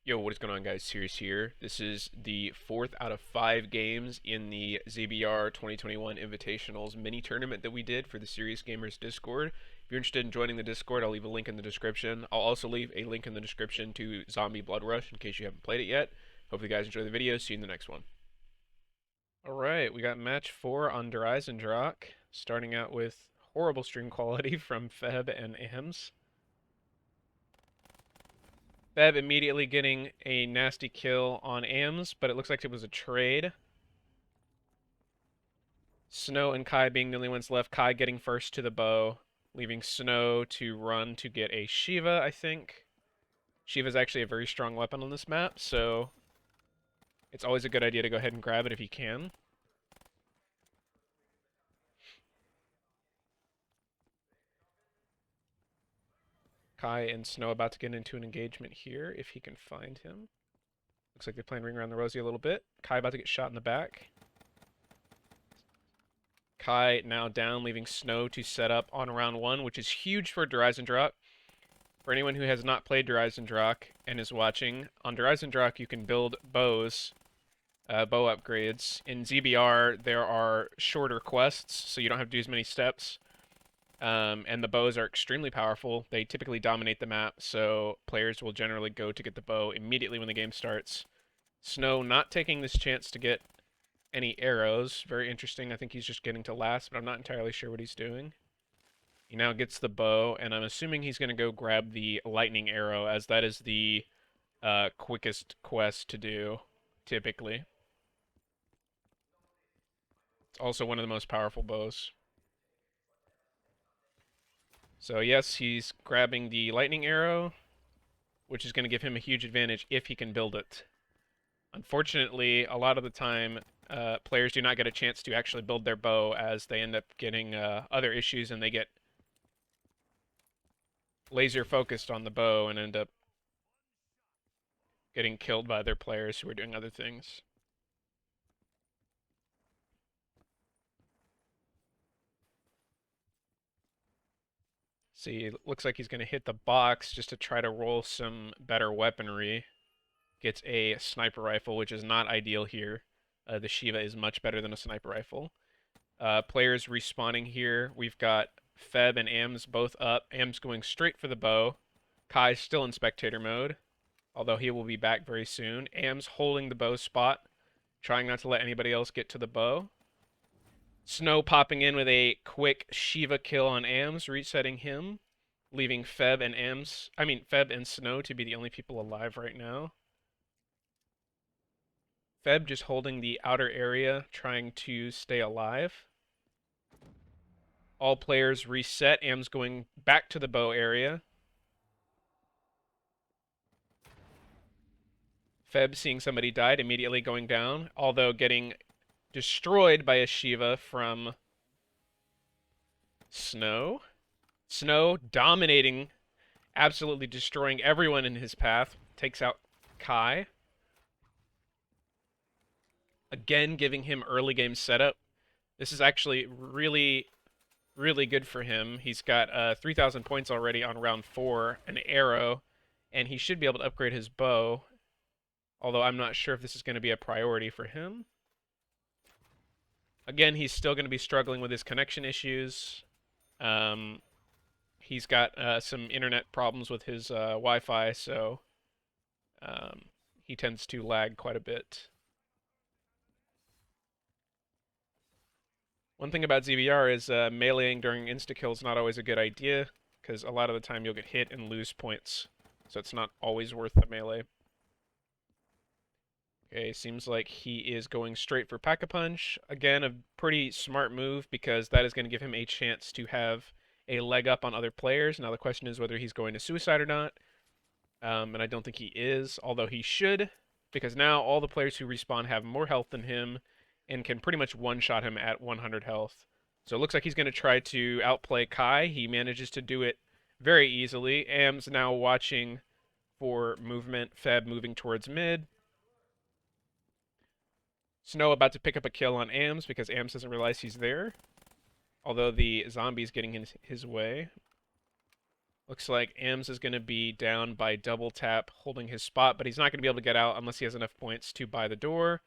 Yo, what is going on, guys? Serious here. This is the fourth out of 5 games in the ZBR 2021 Invitationals mini-tournament that we did for the Serious Gamers Discord. If you're interested in joining the Discord, I'll leave a link in the description. I'll also leave a link in the description to Zombie Blood Rush in case you haven't played it yet. Hopefully you guys enjoy the video. See you in the next one. Alright, we got match 4 on Dryzendrock, starting out with horrible stream quality from Feb and Ams. Feb immediately getting a nasty kill on Ams, but it looks like it was a trade. Snow and Kai being the only ones left. Kai getting first to the bow, leaving Snow to run to get a Shiva, I think. Shiva's actually a very strong weapon on this map, so it's always a good idea to go ahead and grab it if you can. Kai and Snow about to get into an engagement here, if he can find him. Looks like they're playing Ring Around the Rosie a little bit. Kai about to get shot in the back. Kai now down, leaving Snow to set up on round 1, which is huge for Dryzendrock. For anyone who has not played Dryzendrock and is watching, on Dryzendrock you can build bows, bow upgrades. In ZBR, there are shorter quests, so you don't have to do as many steps. And the bows are extremely powerful. They typically dominate the map, so players will generally go to get the bow immediately when the game starts. Snow not taking this chance to get any arrows. Very interesting. I think he's just getting to last, but I'm not entirely sure what he's doing. He now gets the bow, and I'm assuming he's going to go grab the lightning arrow, as that is the quickest quest to do, typically. It's also one of the most powerful bows. So yes, he's grabbing the lightning arrow, which is going to give him a huge advantage if he can build it. Unfortunately, a lot of the time, players do not get a chance to actually build their bow, as they end up getting other issues and they get laser focused on the bow and end up getting killed by other players who are doing other things. See, it looks like he's going to hit the box just to try to roll some better weaponry. Gets a sniper rifle, which is not ideal here. The Shiva is much better than a sniper rifle. Players respawning here. We've got Feb and Ams both up. Ams going straight for the bow. Kai's still in spectator mode, although he will be back very soon. Ams holding the bow spot, trying not to let anybody else get to the bow. Snow popping in with a quick Shiva kill on Ams, resetting him, leaving Feb and Snow to be the only people alive right now. Feb just holding the outer area, trying to stay alive. All players reset. Ams going back to the bow area. Feb seeing somebody died, immediately going down, although getting destroyed by a Shiva from Snow. Snow dominating, absolutely destroying everyone in his path. Takes out Kai. Again, giving him early game setup. This is actually really good for him. He's got 3,000 points already on round 4, an arrow, and he should be able to upgrade his bow, although I'm not sure if this is going to be a priority for him. Again, he's still going to be struggling with his connection issues. He's got some internet problems with his Wi-Fi, so he tends to lag quite a bit. One thing about ZBR is meleeing during insta-kill is not always a good idea, because a lot of the time you'll get hit and lose points, so it's not always worth the melee. Okay, seems like he is going straight for Pack-a-Punch. Again, a pretty smart move, because that is going to give him a chance to have a leg up on other players. Now the question is whether he's going to suicide or not, and I don't think he is, although he should, because now all the players who respawn have more health than him and can pretty much one-shot him at 100 health. So it looks like he's going to try to outplay Kai. He manages to do it very easily. Am's now watching for movement. Feb moving towards mid. Snow about to pick up a kill on Ams because Ams doesn't realize he's there, although the zombie's getting in his way. Looks like Ams is going to be down by double tap, holding his spot, but he's not going to be able to get out unless he has enough points to buy the door.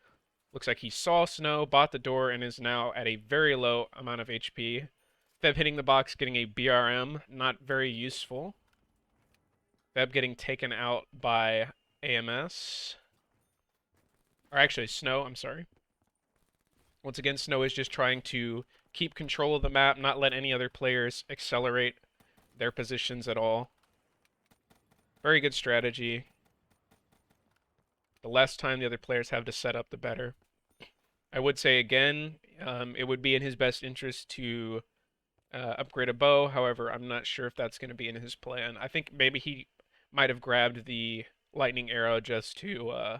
Looks like he saw Snow, bought the door, and is now at a very low amount of HP. Feb hitting the box, getting a BRM, not very useful. Feb getting taken out by AMS. Or actually, Snow, I'm sorry. Once again, Snow is just trying to keep control of the map, not let any other players accelerate their positions at all. Very good strategy. The less time the other players have to set up, the better. I would say again, it would be in his best interest to upgrade a bow. However, I'm not sure if that's going to be in his plan. I think maybe he might have grabbed the lightning arrow just to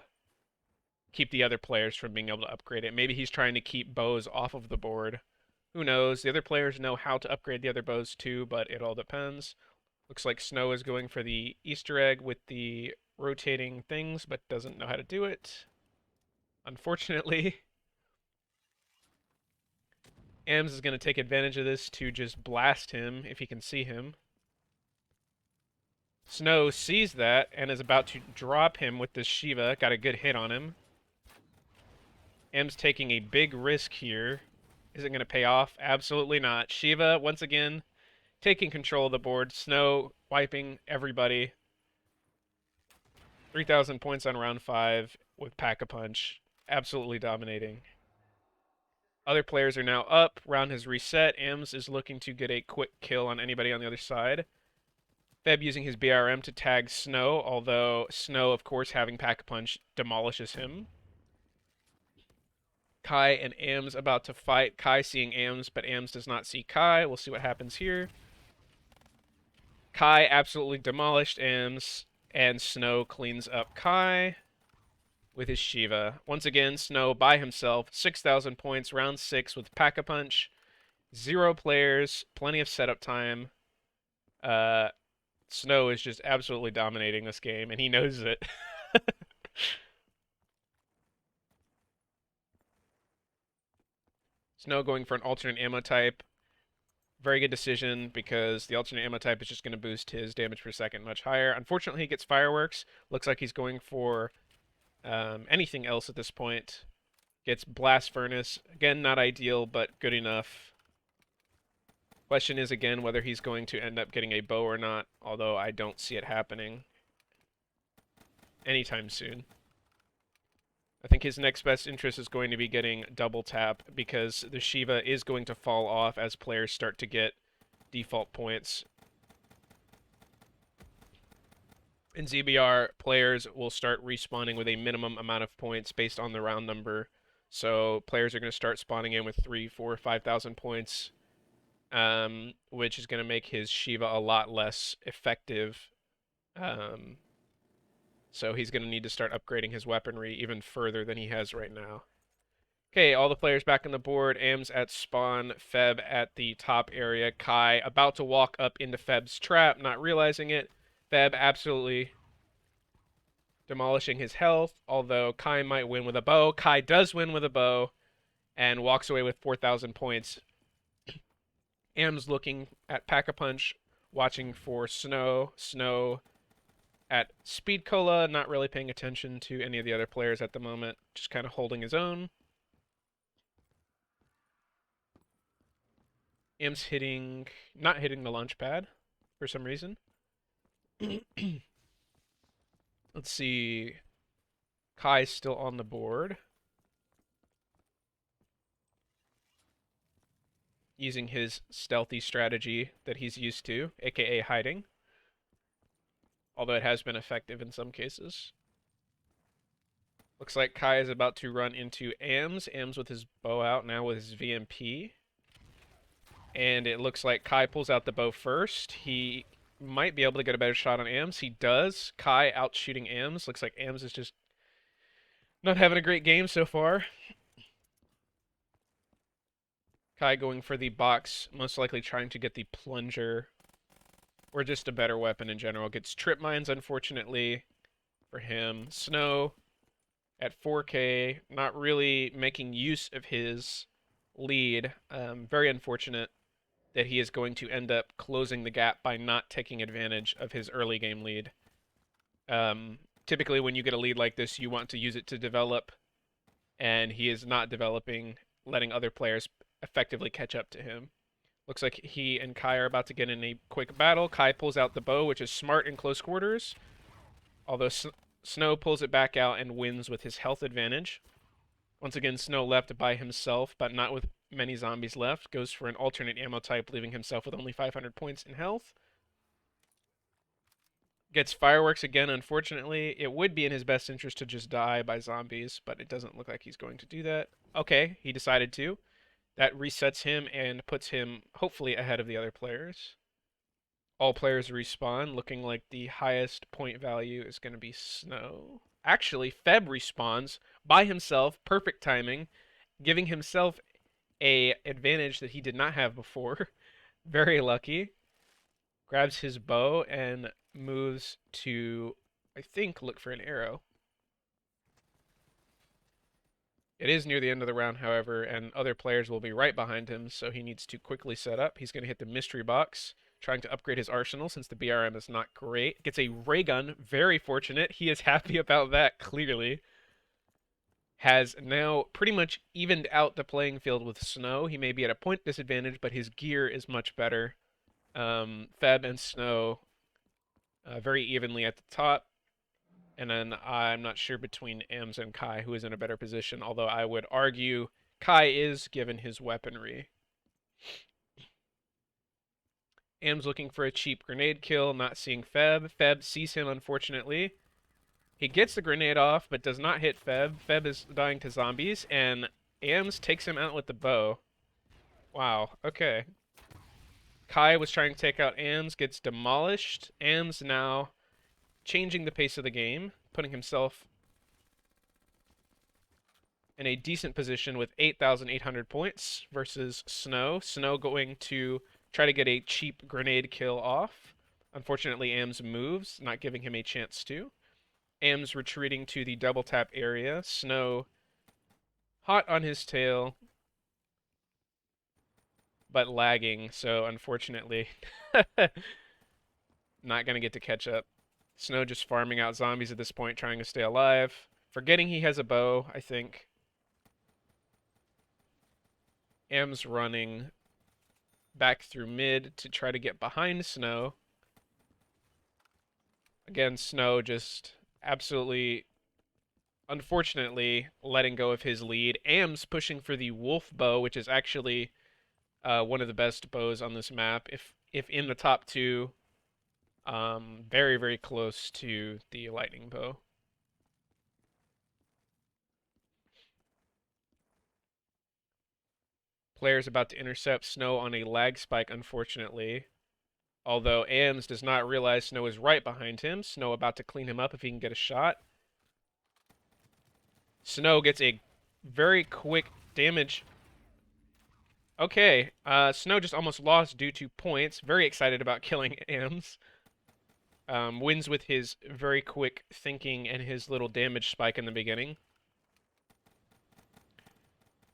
keep the other players from being able to upgrade it. Maybe he's trying to keep bows off of the board. Who knows? The other players know how to upgrade the other bows too, but it all depends. Looks like Snow is going for the Easter egg with the rotating things, but doesn't know how to do it. Unfortunately. Ams is going to take advantage of this to just blast him if he can see him. Snow sees that and is about to drop him with this Shiva. Got a good hit on him. M's taking a big risk here. Is it going to pay off? Absolutely not. Shiva, once again, taking control of the board. Snow wiping everybody. 3,000 points on round 5 with Pack-a-Punch. Absolutely dominating. Other players are now up. Round has reset. Ams is looking to get a quick kill on anybody on the other side. Feb using his BRM to tag Snow, although Snow, of course, having Pack-a-Punch, demolishes him. Kai and Ams about to fight. Kai seeing Ams, but Ams does not see Kai. We'll see what happens here. Kai absolutely demolished Ams, and Snow cleans up Kai with his Shiva. Once again, Snow by himself, 6,000 points, round 6 with Pack-a-Punch. 0 players, plenty of setup time. Snow is just absolutely dominating this game, and he knows it. Snow going for an alternate ammo type. Very good decision because the alternate ammo type is just going to boost his damage per second much higher. Unfortunately, he gets fireworks. Looks like he's going for anything else at this point. Gets blast furnace. Again, not ideal, but good enough. Question is again whether he's going to end up getting a bow or not, although I don't see it happening anytime soon. I think his next best interest is going to be getting double tap because the Shiva is going to fall off as players start to get default points. In ZBR, players will start respawning with a minimum amount of points based on the round number. So players are going to start spawning in with 3, 4, 5,000 points, which is going to make his Shiva a lot less effective. So he's going to need to start upgrading his weaponry even further than he has right now. Okay, all the players back on the board. Ams at spawn, Feb at the top area. Kai about to walk up into Feb's trap, not realizing it. Feb absolutely demolishing his health, although Kai might win with a bow. Kai does win with a bow and walks away with 4,000 points. Ams looking at Pack-a-Punch, watching for Snow. Snow at Speed Cola, not really paying attention to any of the other players at the moment, just kind of holding his own. Ams not hitting the launch pad for some reason. Let's see. Kai's still on the board. Using his stealthy strategy that he's used to, aka hiding. Although it has been effective in some cases. Looks like Kai is about to run into Ams. Ams with his bow out now with his VMP. And it looks like Kai pulls out the bow first. He might be able to get a better shot on Ams. He does. Kai out shooting Ams. Looks like Ams is just not having a great game so far. Kai going for the box, most likely trying to get the plunger or just a better weapon in general. Gets trip mines, unfortunately, for him. Snow at 4K, not really making use of his lead. Very unfortunate that he is going to end up closing the gap by not taking advantage of his early game lead. Typically, when you get a lead like this, you want to use it to develop, and he is not developing, letting other players effectively catch up to him. Looks like he and Kai are about to get in a quick battle. Kai pulls out the bow, which is smart in close quarters, although Snow pulls it back out and wins with his health advantage. Once again, Snow left by himself, but not with many zombies left. Goes for an alternate ammo type, leaving himself with only 500 points in health. Gets fireworks again, unfortunately. It would be in his best interest to just die by zombies, but it doesn't look like he's going to do that. Okay, he decided to. That resets him and puts him, hopefully, ahead of the other players. All players respawn, looking like the highest point value is going to be Snow. Actually, Feb respawns by himself, perfect timing, giving himself a advantage that he did not have before. Very lucky. Grabs his bow and moves to, I think, look for an arrow. It is near the end of the round, however, and other players will be right behind him, so he needs to quickly set up. He's going to hit the mystery box, trying to upgrade his arsenal since the BRM is not great. Gets a ray gun, very fortunate. He is happy about that, clearly. Has now pretty much evened out the playing field with Snow. He may be at a point disadvantage, but his gear is much better. Feb and Snow very evenly at the top. And then I'm not sure between Ams and Kai who is in a better position, although I would argue Kai is, given his weaponry. Ams looking for a cheap grenade kill, not seeing Feb. Feb sees him, unfortunately. He gets the grenade off, but does not hit Feb. Feb is dying to zombies, and Ams takes him out with the bow. Wow, okay. Kai was trying to take out Ams, gets demolished. Ams now changing the pace of the game, putting himself in a decent position with 8,800 points versus Snow. Snow going to try to get a cheap grenade kill off. Unfortunately, Ams moves, not giving him a chance to. Ams retreating to the double tap area. Snow hot on his tail, but lagging, so unfortunately not going to get to catch up. Snow just farming out zombies at this point, trying to stay alive. Forgetting he has a bow, I think. M's running back through mid to try to get behind Snow. Again, Snow just absolutely, unfortunately, letting go of his lead. Am's pushing for the wolf bow, which is actually one of the best bows on this map. If in the top two, very, very close to the lightning bow. Players about to intercept Snow on a lag spike, unfortunately. Although Ams does not realize Snow is right behind him. Snow about to clean him up if he can get a shot. Snow gets a very quick damage. Okay, Snow just almost lost due to points. Very excited about killing Ams. Wins with his very quick thinking and his little damage spike in the beginning.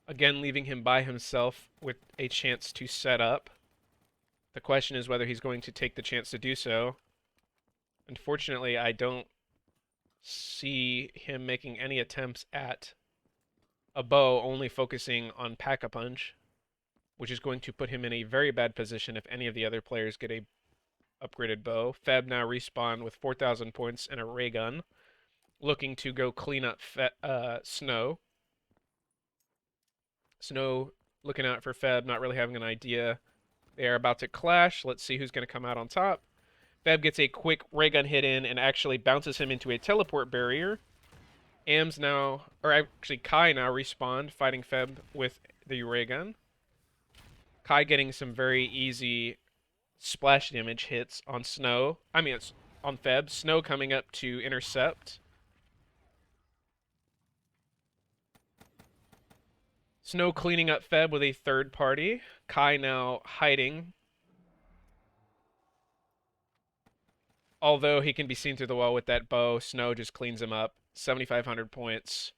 Again, leaving him by himself with a chance to set up. The question is whether he's going to take the chance to do so. Unfortunately, I don't see him making any attempts at a bow, only focusing on Pack-a-Punch, which is going to put him in a very bad position if any of the other players get a upgraded bow. Feb now respawn with 4,000 points and a ray gun, looking to go clean up Snow. Snow looking out for Feb, not really having an idea. They are about to clash. Let's see who's going to come out on top. Feb gets a quick ray gun hit in and actually bounces him into a teleport barrier. Ams now, or actually Kai now respawned, fighting Feb with the ray gun. Kai getting some very easy splash damage hits on Snow. I mean, it's on Feb. Snow coming up to intercept. Snow cleaning up Feb with a third party. Kai now hiding. Although he can be seen through the wall with that bow, Snow just cleans him up. 7,500 points.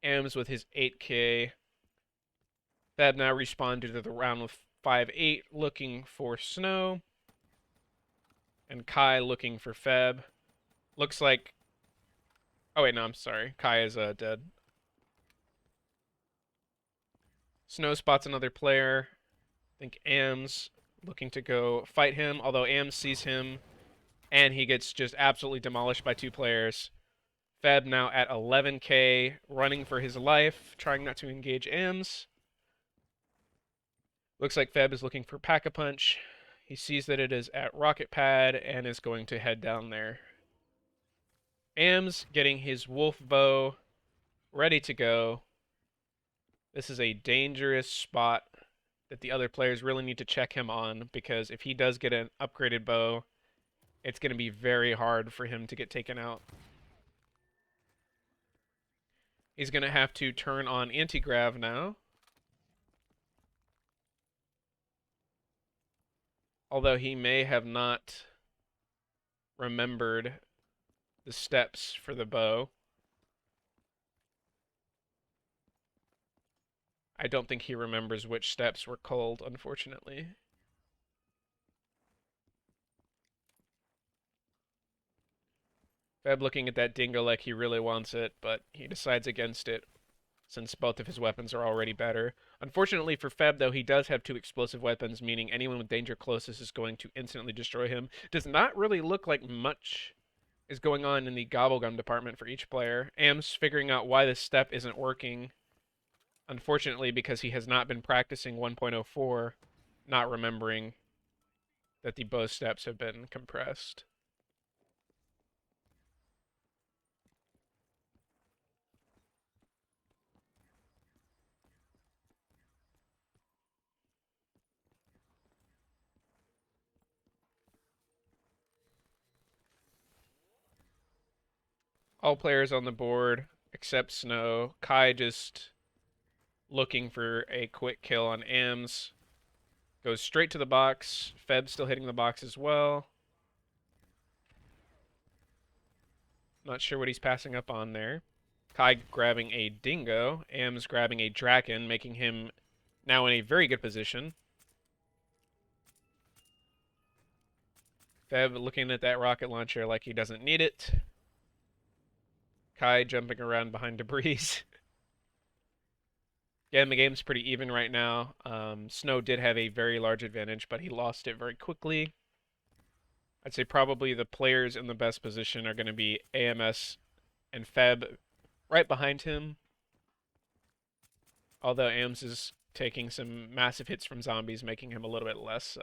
Ams with his 8k. Feb now respawned due to the round with 5-8 looking for Snow. And Kai looking for Feb. Looks like... Oh, wait, no, I'm sorry. Kai is dead. Snow spots another player. I think Am's looking to go fight him, although Am sees him, and he gets just absolutely demolished by 2 players. Feb now at 11k, running for his life, trying not to engage Am's. Looks like Feb is looking for Pack-a-Punch. He sees that it is at Rocket Pad and is going to head down there. Am's getting his wolf bow ready to go. This is a dangerous spot that the other players really need to check him on, because if he does get an upgraded bow, it's going to be very hard for him to get taken out. He's going to have to turn on anti-grav now. Although he may have not remembered the steps for the bow. I don't think he remembers which steps were called, unfortunately. Feb looking at that dingo like he really wants it, but he decides against it, since both of his weapons are already better. Unfortunately for Feb, though, he does have 2 explosive weapons, meaning anyone with danger closest is going to instantly destroy him. Does not really look like much is going on in the gobblegum department for each player. Am's figuring out why this step isn't working. Unfortunately, because he has not been practicing 1.04, not remembering that the bow steps have been compressed. All players on the board except Snow. Kai just looking for a quick kill on Am's. Goes straight to the box. Feb still hitting the box as well. Not sure what he's passing up on there. Kai grabbing a dingo. Am's grabbing a draken, making him now in a very good position. Feb looking at that rocket launcher like he doesn't need it. Kai jumping around behind debris. Again, the game's pretty even right now. Snow did have a very large advantage, but he lost it very quickly. I'd say probably the players in the best position are going to be AMS and Feb right behind him. Although AMS is taking some massive hits from zombies, making him a little bit less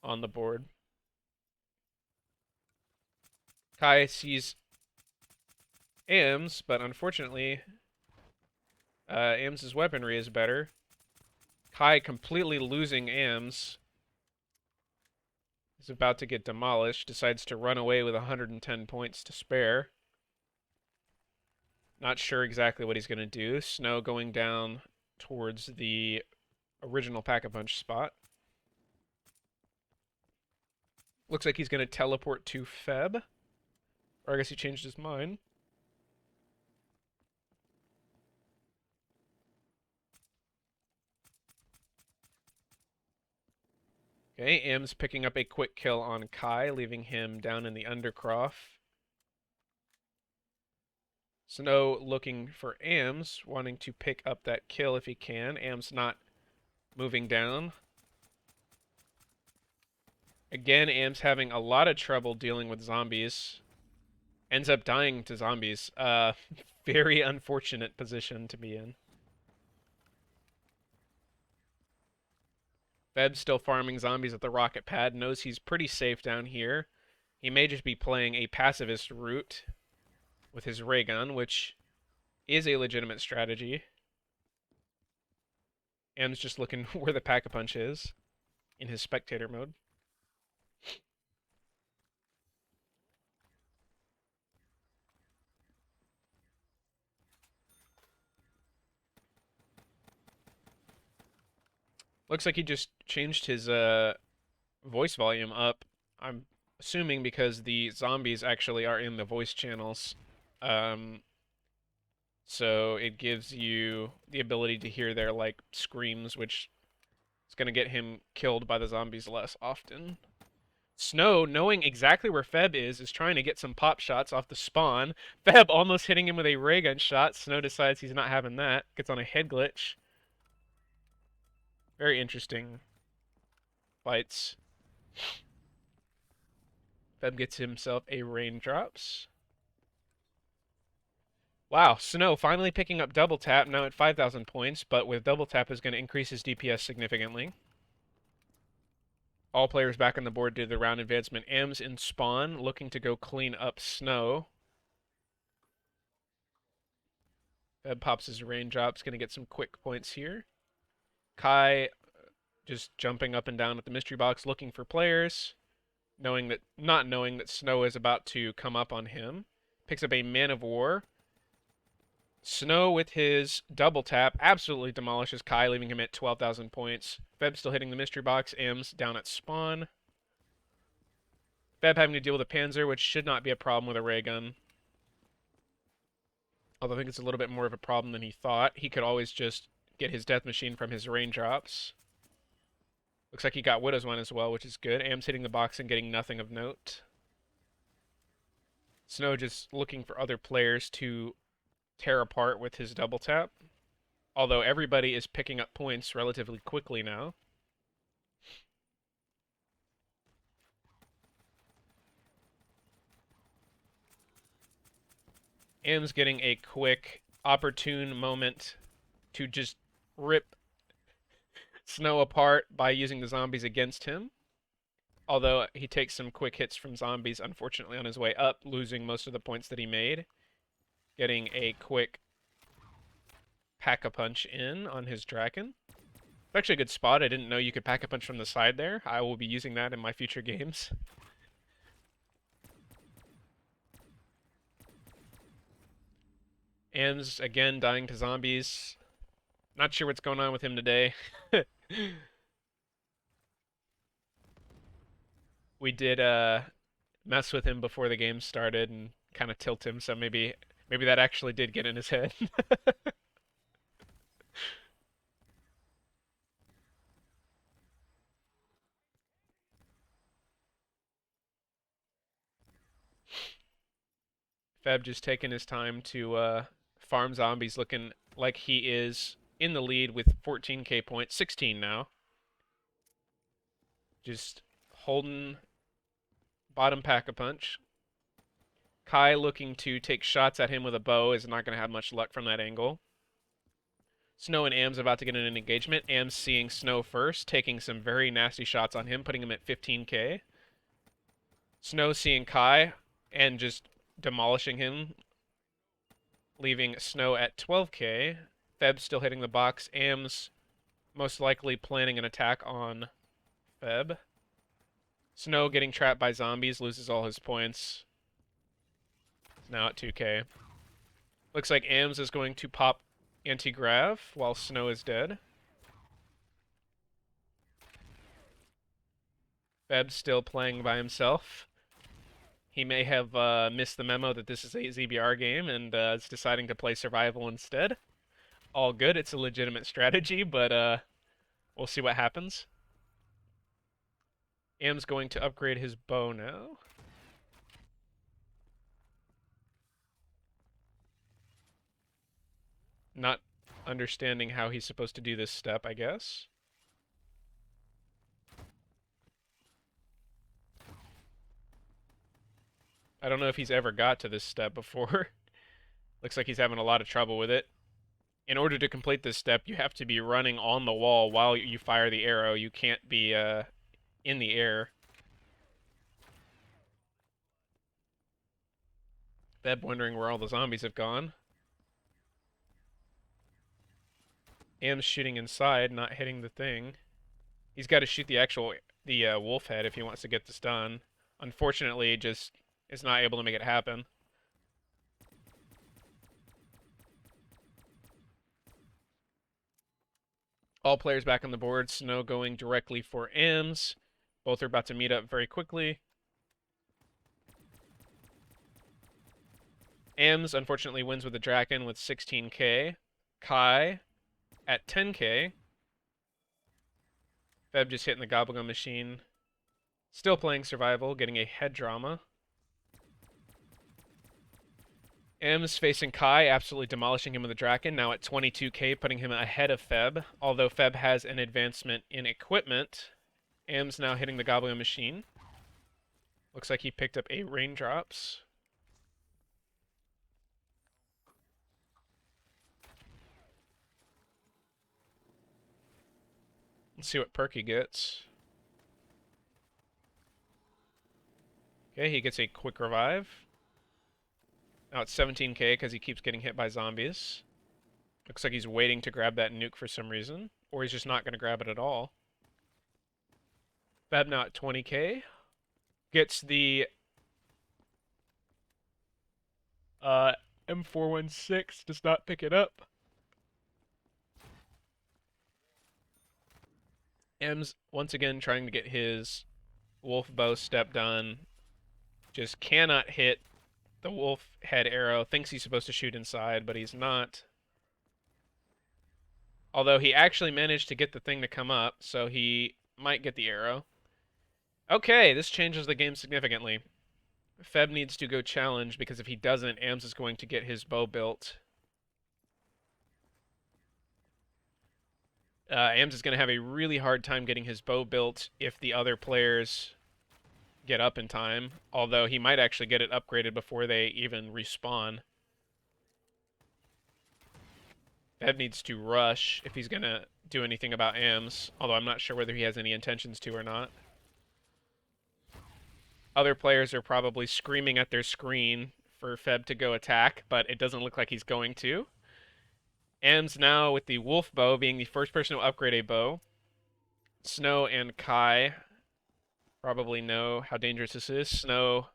on the board. Kai sees AMS, but unfortunately, AMS' weaponry is better. Kai completely losing AMS. Is about to get demolished. Decides to run away with 110 points to spare. Not sure exactly what he's going to do. Snow going down towards the original Pack-a-Punch spot. Looks like he's going to teleport to Feb. Or I guess he changed his mind. Okay, Am's picking up a quick kill on Kai, leaving him down in the Undercroft. Snow looking for Am's, wanting to pick up that kill if he can. Am's not moving down. Again, Am's having a lot of trouble dealing with zombies. Ends up dying to zombies. Very unfortunate position to be in. Feb's still farming zombies at the rocket pad. Knows he's pretty safe down here. He may just be playing a pacifist route with his ray gun, which is a legitimate strategy. Am's just looking where the Pack-a-Punch is in his spectator mode. Looks like he just changed his voice volume up. I'm assuming because the zombies actually are in the voice channels. So it gives you the ability to hear their like screams, which It's going to get him killed by the zombies less often. Snow, knowing exactly where Feb is trying to get some pop shots off the spawn. Feb almost hitting him with a ray gun shot. Snow decides he's not having that. Gets on a head glitch. Very interesting fights. Feb gets himself a raindrops. Wow, Snow finally picking up double tap, now at 5,000 points, but with double tap is going to increase his DPS significantly. All players back on the board did the round advancement. Ams in spawn, looking to go clean up Snow. Feb pops his raindrops, going to get some quick points here. Kai just jumping up and down at the mystery box, looking for players, not knowing that Snow is about to come up on him. Picks up a Man of War. Snow with his double tap absolutely demolishes Kai, leaving him at 12,000 points. Feb still hitting the mystery box. Ams down at spawn. Feb having to deal with a Panzer, which should not be a problem with a ray gun. Although I think it's a little bit more of a problem than he thought. He could always just get his death machine from his raindrops. Looks like he got Widow's one as well, which is good. Ams hitting the box and getting nothing of note. Snow just looking for other players to tear apart with his double tap. Although everybody is picking up points relatively quickly now. M's getting a quick, opportune moment to just rip Snow apart by using the zombies against him. Although he takes some quick hits from zombies, unfortunately, on his way up, losing most of the points that he made. Getting a quick pack-a-punch in on his dragon. It's actually a good spot. I didn't know you could pack-a-punch from the side there. I will be using that in my future games. Ams, again, dying to zombies. Not sure what's going on with him today. We did mess with him before the game started and kind of tilt him, so maybe that actually did get in his head. Feb just taking his time to farm zombies, looking like he is in the lead with 14k points, 16 now. Just holding bottom pack-a-punch. Kai looking to take shots at him with a bow is not going to have much luck from that angle. Snow and Ams about to get in an engagement. Ams seeing Snow first, taking some very nasty shots on him, putting him at 15k. Snow seeing Kai and just demolishing him, leaving Snow at 12k. Feb still hitting the box. Ams most likely planning an attack on Feb. Snow getting trapped by zombies, loses all his points. Now at 2k. Looks like Ams is going to pop anti-grav while Snow is dead. Feb's still playing by himself. He may have missed the memo that this is a ZBR game and is deciding to play survival instead. All good, it's a legitimate strategy, but we'll see what happens. Am's going to upgrade his bow now. Not understanding how he's supposed to do this step, I guess. I don't know if he's ever got to this step before. Looks like he's having a lot of trouble with it. In order to complete this step, you have to be running on the wall while you fire the arrow. You can't be in the air. Beb wondering where all the zombies have gone. Am's shooting inside, not hitting the thing. He's got to shoot the wolf head if he wants to get this done. Unfortunately, just is not able to make it happen. All players back on the board. Snow going directly for Ams. Both are about to meet up very quickly. Ams unfortunately wins with the Draken with 16k. Kai at 10k. Feb just hitting the Gobblegum Machine. Still playing survival, getting a head drama. M's facing Kai, absolutely demolishing him with the Draken, now at 22k, putting him ahead of Feb. Although Feb has an advancement in equipment, M's now hitting the Gobbling Machine. Looks like he picked up 8 raindrops. Let's see what perk he gets. Okay, he gets a quick revive. Now it's 17k because he keeps getting hit by zombies. Looks like he's waiting to grab that nuke for some reason. Or he's just not going to grab it at all. Feb now at 20k. Gets the M416, does not pick it up. M's once again trying to get his wolf bow step done. Just cannot hit the wolf head arrow. Thinks he's supposed to shoot inside, but he's not. Although he actually managed to get the thing to come up, so he might get the arrow. Okay, this changes the game significantly. Feb needs to go challenge, because if he doesn't, Ams is going to get his bow built. Ams is going to have a really hard time getting his bow built if the other players get up in time, although he might actually get it upgraded before they even respawn. Feb needs to rush if he's going to do anything about Ams, although I'm not sure whether he has any intentions to or not. Other players are probably screaming at their screen for Feb to go attack, but it doesn't look like he's going to. Ams now with the wolf bow being the first person to upgrade a bow. Snow and Kai probably know how dangerous this is. Snow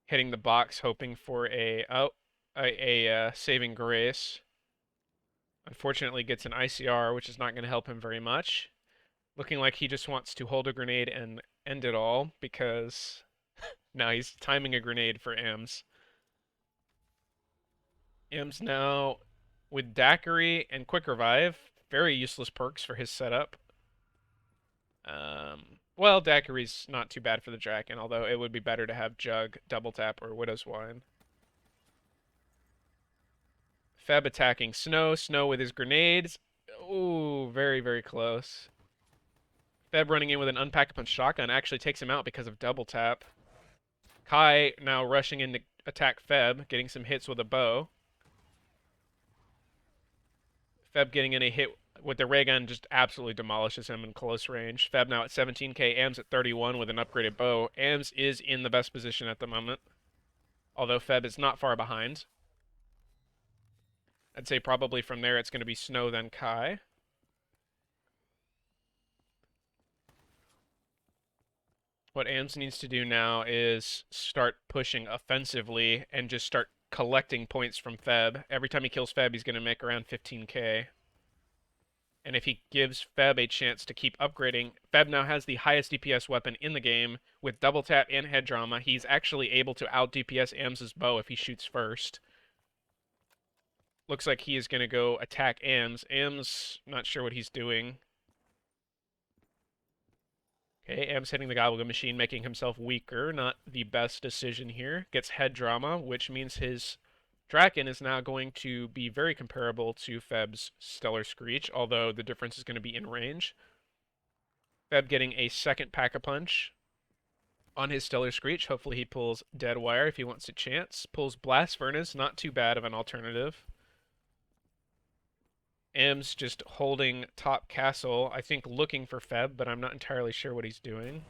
hitting the box, hoping for a saving grace. Unfortunately gets an ICR, which is not going to help him very much. Looking like he just wants to hold a grenade and end it all, because now he's timing a grenade for Ams. Ams now with Daiquiri and Quick Revive. Very useless perks for his setup. Well, Daiquiri's not too bad for the Draken, although it would be better to have Jug, Double Tap, or Widow's Wine. Feb attacking Snow. Snow with his grenades. Ooh, very, very close. Feb running in with an Unpack-a-Punch shotgun actually takes him out because of Double Tap. Kai now rushing in to attack Feb, getting some hits with a bow. Feb getting in a hit with the ray gun just absolutely demolishes him in close range. Feb now at 17k, Ams at 31 with an upgraded bow. Ams is in the best position at the moment, although Feb is not far behind. I'd say probably from there it's going to be Snow, then Kai. What Ams needs to do now is start pushing offensively and just start collecting points from Feb. Every time he kills Feb, he's going to make around 15k. And if he gives Feb a chance to keep upgrading, Feb now has the highest DPS weapon in the game. With Double Tap and Head Drama, he's actually able to out-DPS Ams' bow if he shoots first. Looks like he is going to go attack Ams. Ams, not sure what he's doing. Okay, Ams hitting the Gobblegum Machine, making himself weaker. Not the best decision here. Gets Head Drama, which means his Draken is now going to be very comparable to Feb's Stellar Screech, although the difference is going to be in range. Feb getting a second Pack-a-Punch on his Stellar Screech. Hopefully he pulls Dead Wire if he wants a chance. Pulls Blast Furnace, not too bad of an alternative. M's just holding top castle, I think looking for Feb, but I'm not entirely sure what he's doing.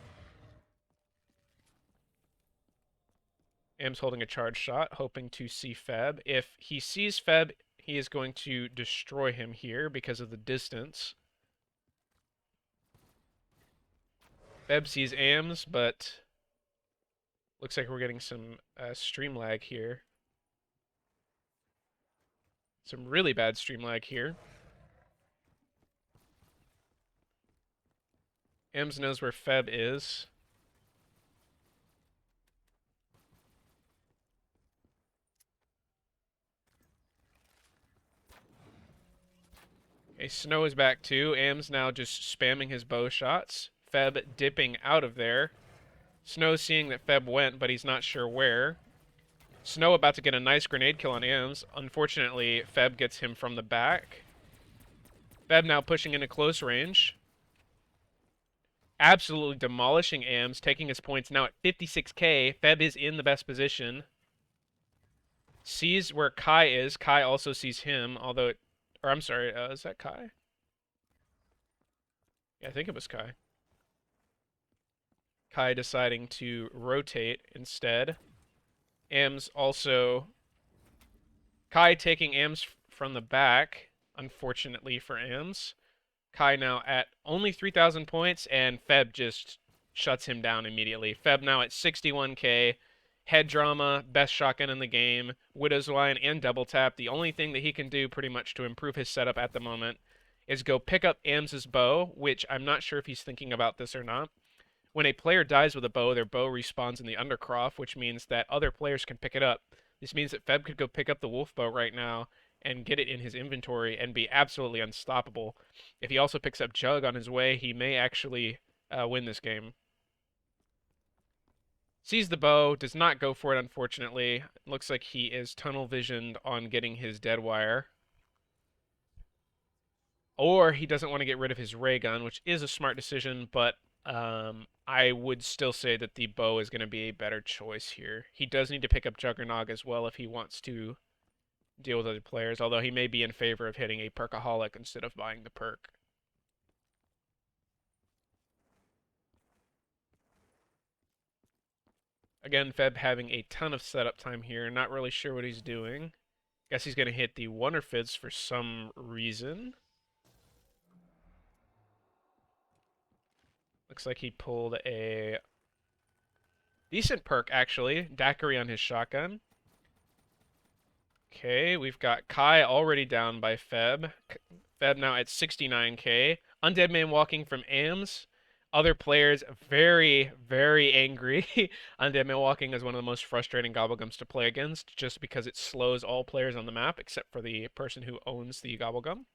M's holding a charge shot, hoping to see Feb. If he sees Feb, he is going to destroy him here because of the distance. Feb sees Ams, but looks like we're getting some stream lag here. Some really bad stream lag here. Ams knows where Feb is. Okay, Snow is back too. Am's now just spamming his bow shots. Feb dipping out of there. Snow seeing that Feb went, but he's not sure where. Snow about to get a nice grenade kill on Ams. Unfortunately, Feb gets him from the back. Feb now pushing into close range. Absolutely demolishing Ams, taking his points now at 56k. Feb is in the best position. Sees where Kai is. Kai also sees him, although... Or I'm sorry, is that Kai? Yeah, I think it was Kai. Kai deciding to rotate instead. Ams also... Kai taking Ams from the back, unfortunately for Ams. Kai now at only 3,000 points, and Feb just shuts him down immediately. Feb now at 61k. Head drama, best shotgun in the game, Widow's Line, and double tap. The only thing that he can do pretty much to improve his setup at the moment is go pick up Ams's bow, which I'm not sure if he's thinking about this or not. When a player dies with a bow, their bow respawns in the undercroft, which means that other players can pick it up. This means that Feb could go pick up the wolf bow right now and get it in his inventory and be absolutely unstoppable. If he also picks up Jug on his way, he may actually win this game. Sees the bow, does not go for it, unfortunately. Looks like he is tunnel visioned on getting his dead wire. Or he doesn't want to get rid of his ray gun, which is a smart decision, but I would still say that the bow is going to be a better choice here. He does need to pick up Juggernog as well if he wants to deal with other players, although he may be in favor of hitting a Perkaholic instead of buying the perk. Again, Feb having a ton of setup time here, not really sure what he's doing. Guess he's going to hit the Wonder Fizz for some reason. Looks like he pulled a decent perk, actually. Daiquiri on his shotgun. Okay, we've got Kai already down by Feb. Feb now at 69k. Undead Man walking from Ams. Other players very, very angry. Undead Man walking is one of the most frustrating Gobblegums to play against, just because it slows all players on the map, except for the person who owns the Gobblegum.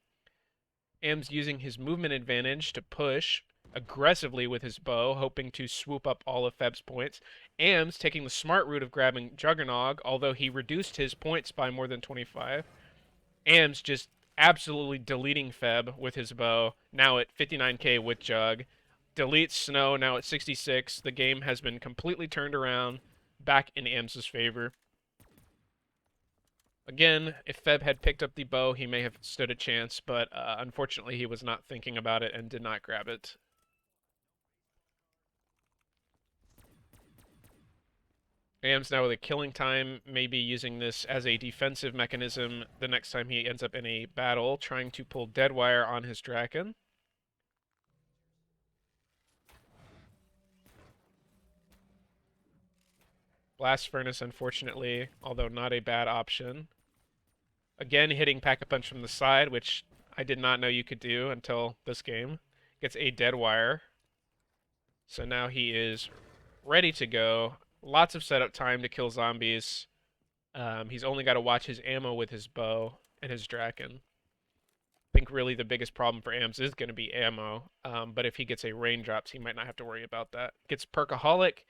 Ams using his movement advantage to push aggressively with his bow, hoping to swoop up all of Feb's points. Ams taking the smart route of grabbing Juggernog, although he reduced his points by more than 25. Ams just absolutely deleting Feb with his bow, now at 59k with Jug. Deletes Snow, now at 66. The game has been completely turned around, back in Ams's favor. Again, if Feb had picked up the bow, he may have stood a chance, but unfortunately he was not thinking about it and did not grab it. Ams now with a killing time, maybe using this as a defensive mechanism the next time he ends up in a battle, trying to pull Deadwire on his Draken. Blast Furnace, unfortunately, although not a bad option. Again, hitting Pack-a-Punch from the side, which I did not know you could do until this game. Gets a Deadwire. So now he is ready to go. Lots of setup time to kill zombies. He's only got to watch his ammo with his bow and his Draken. I think really the biggest problem for Ams is going to be ammo, but if he gets a raindrops, he might not have to worry about that. Gets Perkaholic,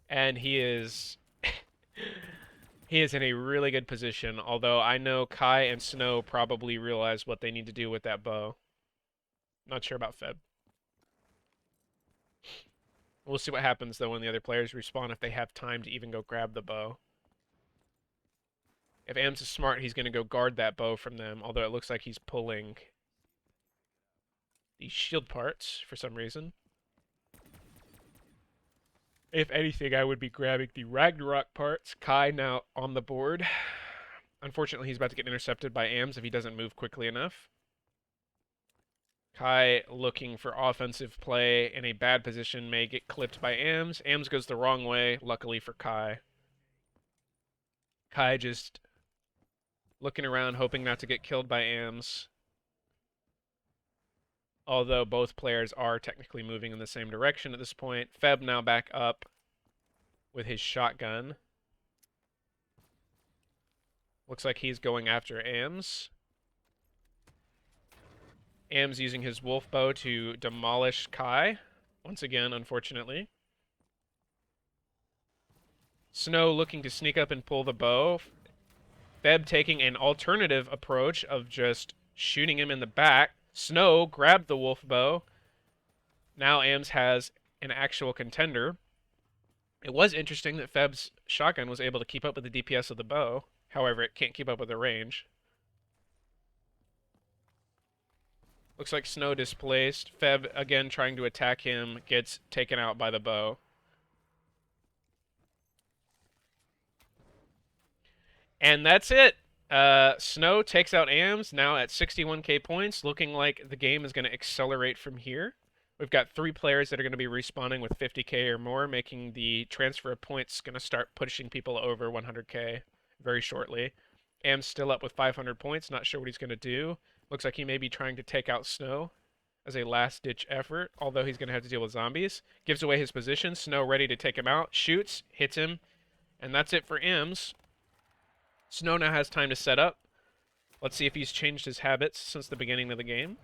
and he is he is in a really good position, although I know Kai and Snow probably realize what they need to do with that bow. Not sure about Feb. We'll see what happens, though, when the other players respawn, if they have time to even go grab the bow. If Ams is smart, he's going to go guard that bow from them, although it looks like he's pulling the shield parts for some reason. If anything, I would be grabbing the Ragnarok parts. Kai now on the board. Unfortunately, he's about to get intercepted by Ams if he doesn't move quickly enough. Kai looking for offensive play in a bad position may get clipped by Ams. Ams goes the wrong way, luckily for Kai. Kai just looking around, hoping not to get killed by Ams. Although both players are technically moving in the same direction at this point. Feb now back up with his shotgun. Looks like he's going after Ams. Am's using his wolf bow to demolish Kai. Once again, unfortunately. Snow looking to sneak up and pull the bow. Feb taking an alternative approach of just shooting him in the back. Snow grabbed the wolf bow. Now Ams has an actual contender. It was interesting that Feb's shotgun was able to keep up with the DPS of the bow. However, it can't keep up with the range. Looks like Snow displaced. Feb, again, trying to attack him, gets taken out by the bow. And that's it. Snow takes out Ams, now at 61k points, looking like the game is going to accelerate from here. We've got 3 players that are going to be respawning with 50k or more, making the transfer of points going to start pushing people over 100k very shortly. Ams still up with 500 points, not sure what he's going to do. Looks like he may be trying to take out Snow as a last-ditch effort, although he's going to have to deal with zombies. Gives away his position, Snow ready to take him out, shoots, hits him, and that's it for Ams. Snow now has time to set up. Let's see if he's changed his habits since the beginning of the game.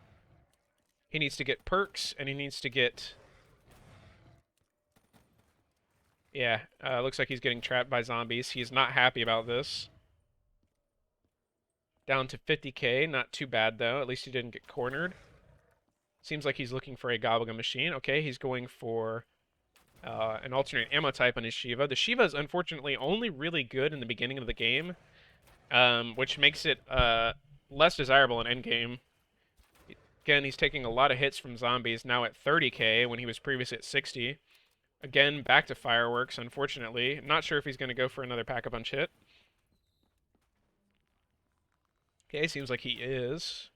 He needs to get perks, and he needs to get... Yeah, looks like he's getting trapped by zombies. He's not happy about this. Down to 50k, not too bad though. At least he didn't get cornered. Seems like he's looking for a Gobblegum machine. Okay, he's going for an alternate ammo type on his Shiva. The Shiva is unfortunately only really good in the beginning of the game, which makes it less desirable in endgame. Again, he's taking a lot of hits from zombies, now at 30k when he was previously at 60. Again, back to fireworks, unfortunately. Not sure if he's going to go for another pack-a-punch hit. Okay, seems like he is.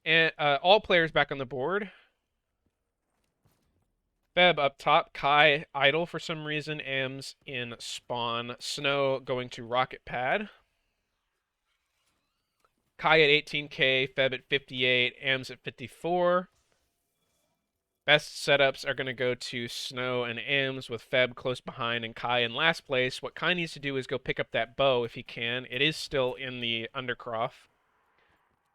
And all players back on the board. Feb up top, Kai idle for some reason, Ams in spawn, Snow going to rocket pad. Kai at 18k, Feb at 58, Ams at 54. Best setups are going to go to Snow and Ams with Feb close behind and Kai in last place. What Kai needs to do is go pick up that bow if he can. It is still in the Undercroft.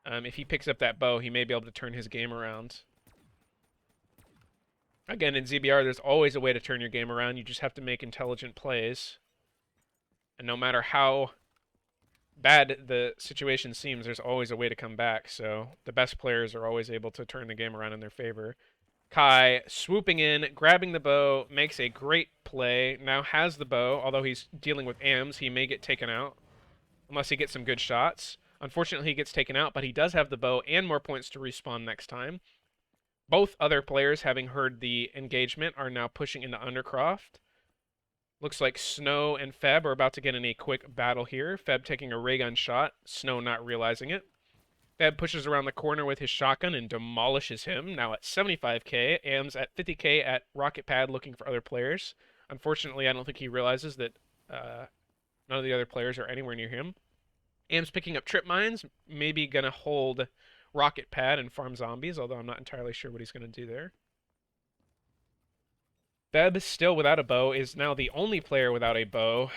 If he picks up that bow, he may be able to turn his game around. Again, in ZBR, there's always a way to turn your game around. You just have to make intelligent plays. And no matter how bad the situation seems, there's always a way to come back. So the best players are always able to turn the game around in their favor. Kai swooping in, grabbing the bow, makes a great play. Now has the bow, although he's dealing with Ams. He may get taken out unless he gets some good shots. Unfortunately, he gets taken out, but he does have the bow and more points to respawn next time. Both other players, having heard the engagement, are now pushing into Undercroft. Looks like Snow and Feb are about to get in a quick battle here. Feb taking a ray gun shot, Snow not realizing it. Feb pushes around the corner with his shotgun and demolishes him, now at 75k. Ams at 50k at rocket pad looking for other players. Unfortunately, I don't think he realizes that none of the other players are anywhere near him. Ams picking up trip mines, maybe going to hold rocket pad and farm zombies, although I'm not entirely sure what he's going to do there. Feb, still without a bow, is now the only player without a bow.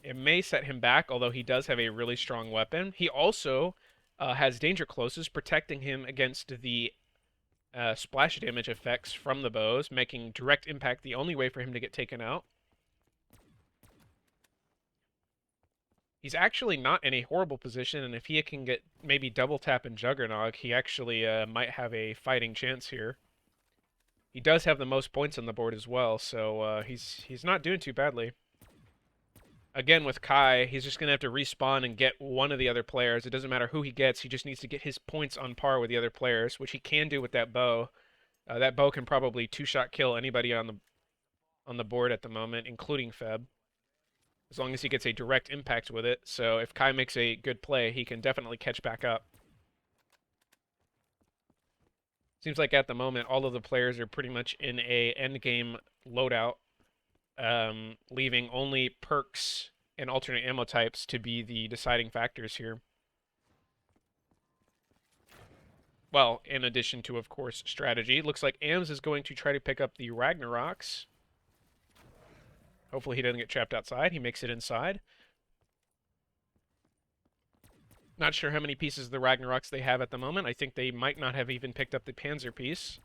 It may set him back, although he does have a really strong weapon. He also has danger closes, protecting him against the splash damage effects from the bows, making direct impact the only way for him to get taken out. He's actually not in a horrible position, and if he can get maybe double tap and Juggernog, he actually might have a fighting chance here. He does have the most points on the board as well, so he's not doing too badly. Again, with Kai, he's just going to have to respawn and get one of the other players. It doesn't matter who he gets, he just needs to get his points on par with the other players, which he can do with that bow. That bow can probably two-shot kill anybody on the board at the moment, including Feb, as long as he gets a direct impact with it. So if Kai makes a good play, he can definitely catch back up. Seems like at the moment, all of the players are pretty much in a endgame loadout, leaving only perks and alternate ammo types to be the deciding factors here. Well, in addition to, of course, strategy. Looks like Ams is going to try to pick up the Ragnaroks. Hopefully he doesn't get trapped outside. He makes it inside. Not sure how many pieces of the Ragnaroks they have at the moment. I think they might not have even picked up the Panzer piece.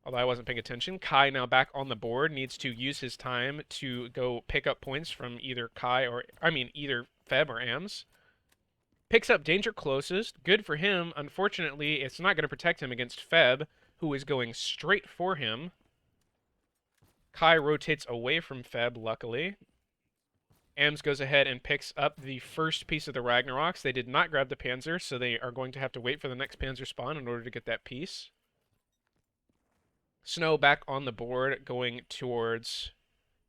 Although I wasn't paying attention. Kai now back on the board, needs to use his time to go pick up points from either Kai or, either Feb or Ams. Picks up danger closest. Good for him. Unfortunately, it's not going to protect him against Feb, who is going straight for him. Kai rotates away from Feb, luckily. Ams goes ahead and picks up the first piece of the Ragnaroks. They did not grab the Panzer, so they are going to have to wait for the next Panzer spawn in order to get that piece. Snow back on the board, going towards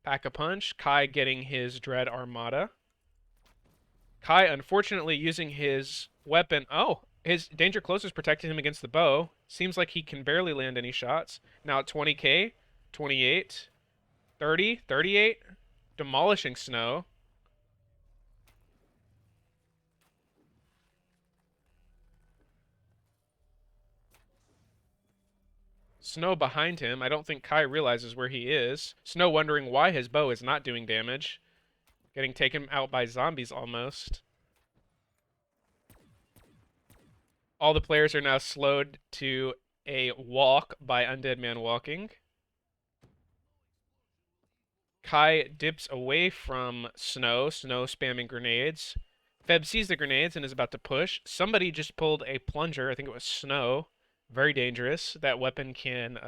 Pack-a-Punch. Kai getting his Dread Armada. Kai, unfortunately, using his weapon. Oh, his danger closest protected him against the bow. Seems like he can barely land any shots. Now at 20k, 28, 30, 38. Demolishing Snow. Snow behind him. I don't think Kai realizes where he is. Snow wondering why his bow is not doing damage. Getting taken out by zombies almost. All the players are now slowed to a walk by Undead Man walking. Kai dips away from Snow. Snow spamming grenades. Feb sees the grenades and is about to push. Somebody just pulled a plunger. I think it was Snow. Very dangerous. That weapon can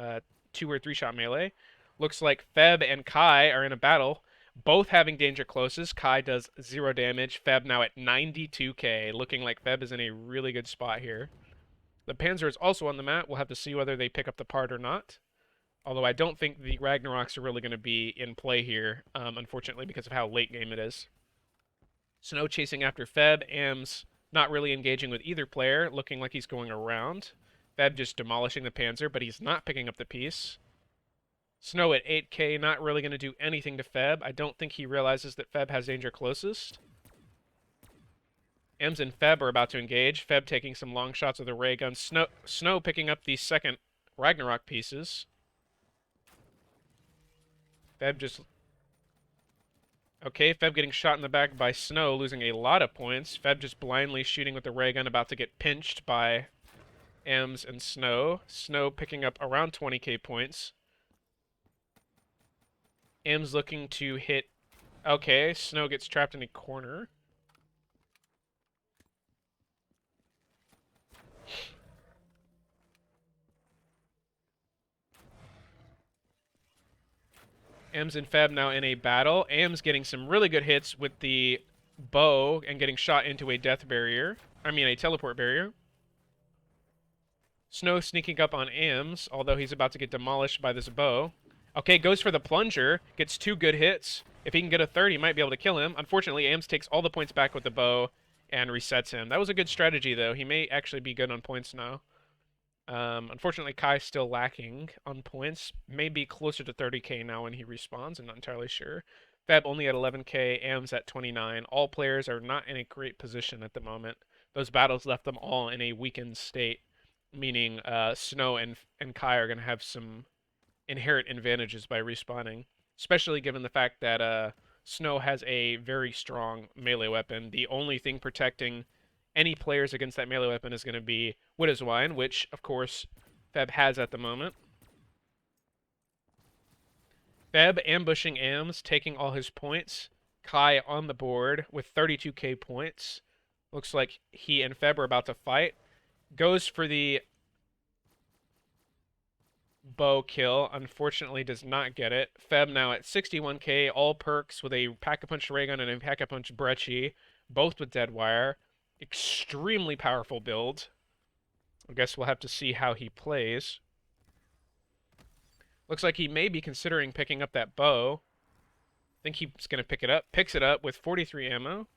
2 or 3 shot melee. Looks like Feb and Kai are in a battle, both having danger closest. Kai does 0 damage. Feb now at 92k, looking like Feb is in a really good spot here. The Panzer is also on the mat. We'll have to see whether they pick up the part or not. Although I don't think the Ragnaroks are really going to be in play here, unfortunately, because of how late game it is. Snow chasing after Feb. Ams not really engaging with either player, looking like he's going around. Feb just demolishing the Panzer, but he's not picking up the piece. Snow at 8k, not really going to do anything to Feb. I don't think he realizes that Feb has danger closest. Ems and Feb are about to engage. Feb taking some long shots with a ray gun. Snow picking up the second Ragnarok pieces. Feb just... Okay, Feb getting shot in the back by Snow, losing a lot of points. Feb just blindly shooting with the ray gun, about to get pinched by Ems and Snow. Snow picking up around 20k points. Ems looking to hit... Okay, Snow gets trapped in a corner. Ems and Feb now in a battle. Ems getting some really good hits with the bow and getting shot into a death barrier. A teleport barrier. Snow sneaking up on Ems, although he's about to get demolished by this bow. Okay, goes for the plunger. Gets 2 good hits. If he can get a third, he might be able to kill him. Unfortunately, Ems takes all the points back with the bow and resets him. That was a good strategy, though. He may actually be good on points now. Unfortunately, Kai's still lacking on points. Maybe closer to 30k now when he respawns. I'm not entirely sure. Feb only at 11k. Ems at 29. All players are not in a great position at the moment. Those battles left them all in a weakened state, meaning Snow and Kai are going to have some inherent advantages by respawning, especially given the fact that Snow has a very strong melee weapon. The only thing protecting any players against that melee weapon is going to be Widow's Wine, which, of course, Feb has at the moment. Feb ambushing Ams, taking all his points. Kai on the board with 32k points. Looks like he and Feb are about to fight. Goes for the bow kill. Unfortunately, does not get it. Feb now at 61k, all perks with a Pack-a-Punch ray gun and a Pack-a-Punch Brecci, both with dead wire. Extremely powerful build. I guess we'll have to see how he plays. Looks like he may be considering picking up that bow. I think he's going to pick it up. Picks it up with 43 ammo.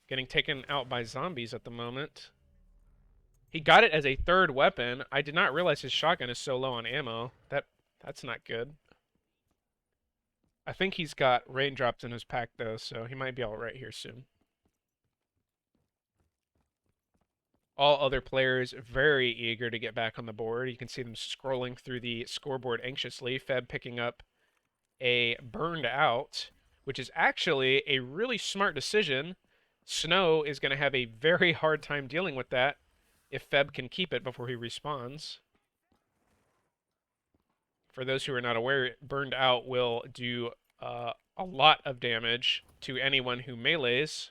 Getting taken out by zombies at the moment. He got it as a third weapon. I did not realize his shotgun is so low on ammo. That's not good. I think he's got raindrops in his pack, though, so he might be alright here soon. All other players very eager to get back on the board. You can see them scrolling through the scoreboard anxiously. Feb picking up a burned out, which is actually a really smart decision, Snow is going to have a very hard time dealing with that if Feb can keep it before he respawns. For those who are not aware, Burned Out will do a lot of damage to anyone who melees.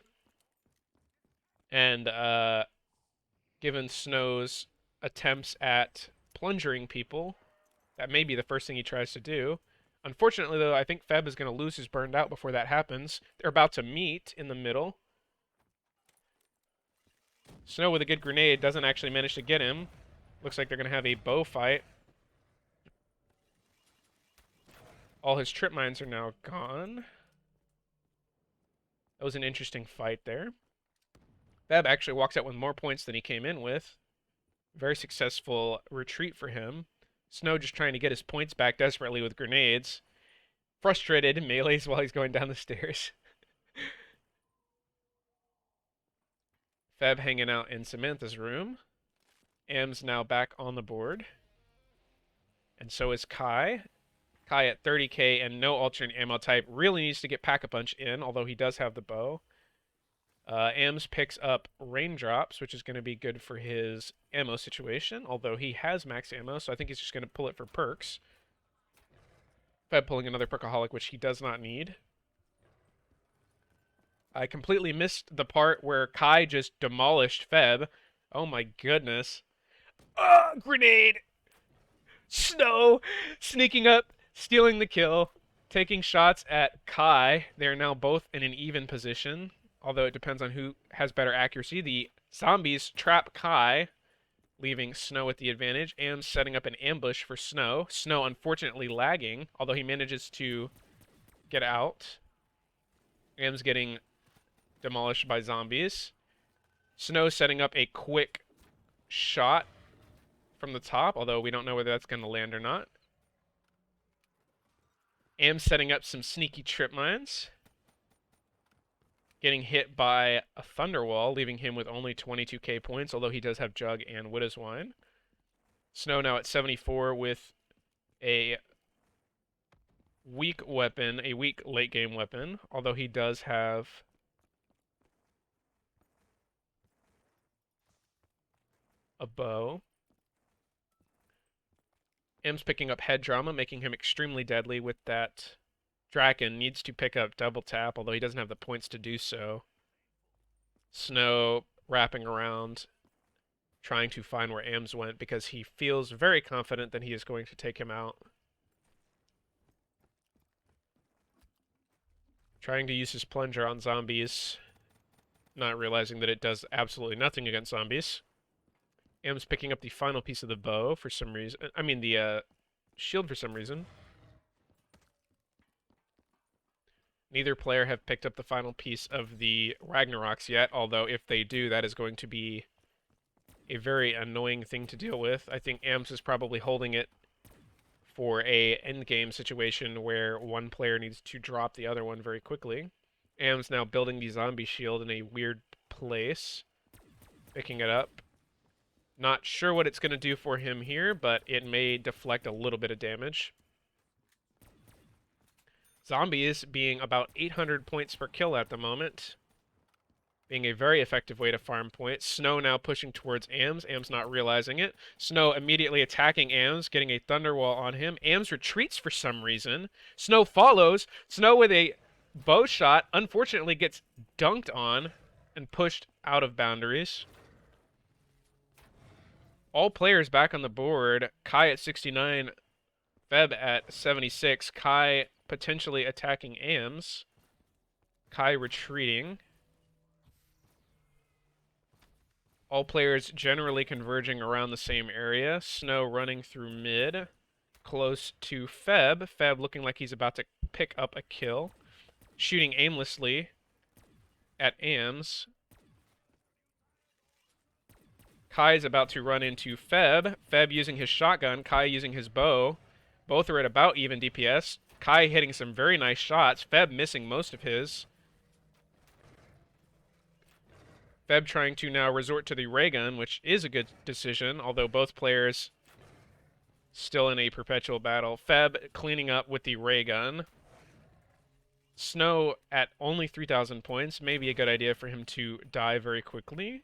And given Snow's attempts at plungering people, that may be the first thing he tries to do. Unfortunately, though, I think Feb is going to lose his Burned Out before that happens. They're about to meet in the middle. Snow with a good grenade doesn't actually manage to get him. Looks like they're going to have a bow fight. All his trip mines are now gone. That was an interesting fight there. Feb actually walks out with more points than he came in with. Very successful retreat for him. Snow just trying to get his points back desperately with grenades. Frustrated, melees while he's going down the stairs. Feb hanging out in Samantha's room. Am's now back on the board. And so is Kai. Kai at 30k and no alternate ammo type. Really needs to get Pack-a-Punch in, although he does have the bow. Ams picks up Raindrops, which is going to be good for his ammo situation, although he has max ammo, so I think he's just going to pull it for perks. Feb pulling another Perkaholic, which he does not need. I completely missed the part where Kai just demolished Feb. Oh my goodness. Grenade! Snow sneaking up, stealing the kill, taking shots at Kai. They are now both in an even position, although it depends on who has better accuracy. The zombies trap Kai, leaving Snow with the advantage, and setting up an ambush for Snow. Snow unfortunately lagging, although he manages to get out. Am's getting demolished by zombies. Snow setting up a quick shot from the top, although we don't know whether that's going to land or not. Am setting up some sneaky trip mines. Getting hit by a Thunderwall, leaving him with only 22k points, although he does have Jug and Widow's Wine. Snow now at 74 with a weak weapon, a weak late game weapon, although he does have a bow. M's picking up Head Drama, making him extremely deadly with that. Draken needs to pick up Double Tap, although he doesn't have the points to do so. Snow wrapping around, trying to find where Ams went because he feels very confident that he is going to take him out. Trying to use his plunger on zombies, not realizing that it does absolutely nothing against zombies. Am's picking up the final piece of the bow for some reason. I mean, the shield for some reason. Neither player have picked up the final piece of the Ragnaroks yet, although if they do, that is going to be a very annoying thing to deal with. I think Ams is probably holding it for a endgame situation where one player needs to drop the other one very quickly. Ams now building the zombie shield in a weird place. Picking it up. Not sure what it's going to do for him here, but it may deflect a little bit of damage. Zombies being about 800 points per kill at the moment. Being a very effective way to farm points. Snow now pushing towards Ams. Ams not realizing it. Snow immediately attacking Ams, getting a Thunderwall on him. Ams retreats for some reason. Snow follows. Snow with a bow shot unfortunately gets dunked on and pushed out of boundaries. All players back on the board. Kai at 69, Feb at 76. Kai potentially attacking Ams. Kai retreating. All players generally converging around the same area. Snow running through mid. Close to Feb. Feb looking like he's about to pick up a kill. Shooting aimlessly at Ams. Kai is about to run into Feb. Feb using his shotgun. Kai using his bow. Both are at about even DPS. Kai hitting some very nice shots. Feb missing most of his. Feb trying to now resort to the ray gun, which is a good decision, although both players still in a perpetual battle. Feb cleaning up with the ray gun. Snow at only 3,000 points may be a good idea for him to die very quickly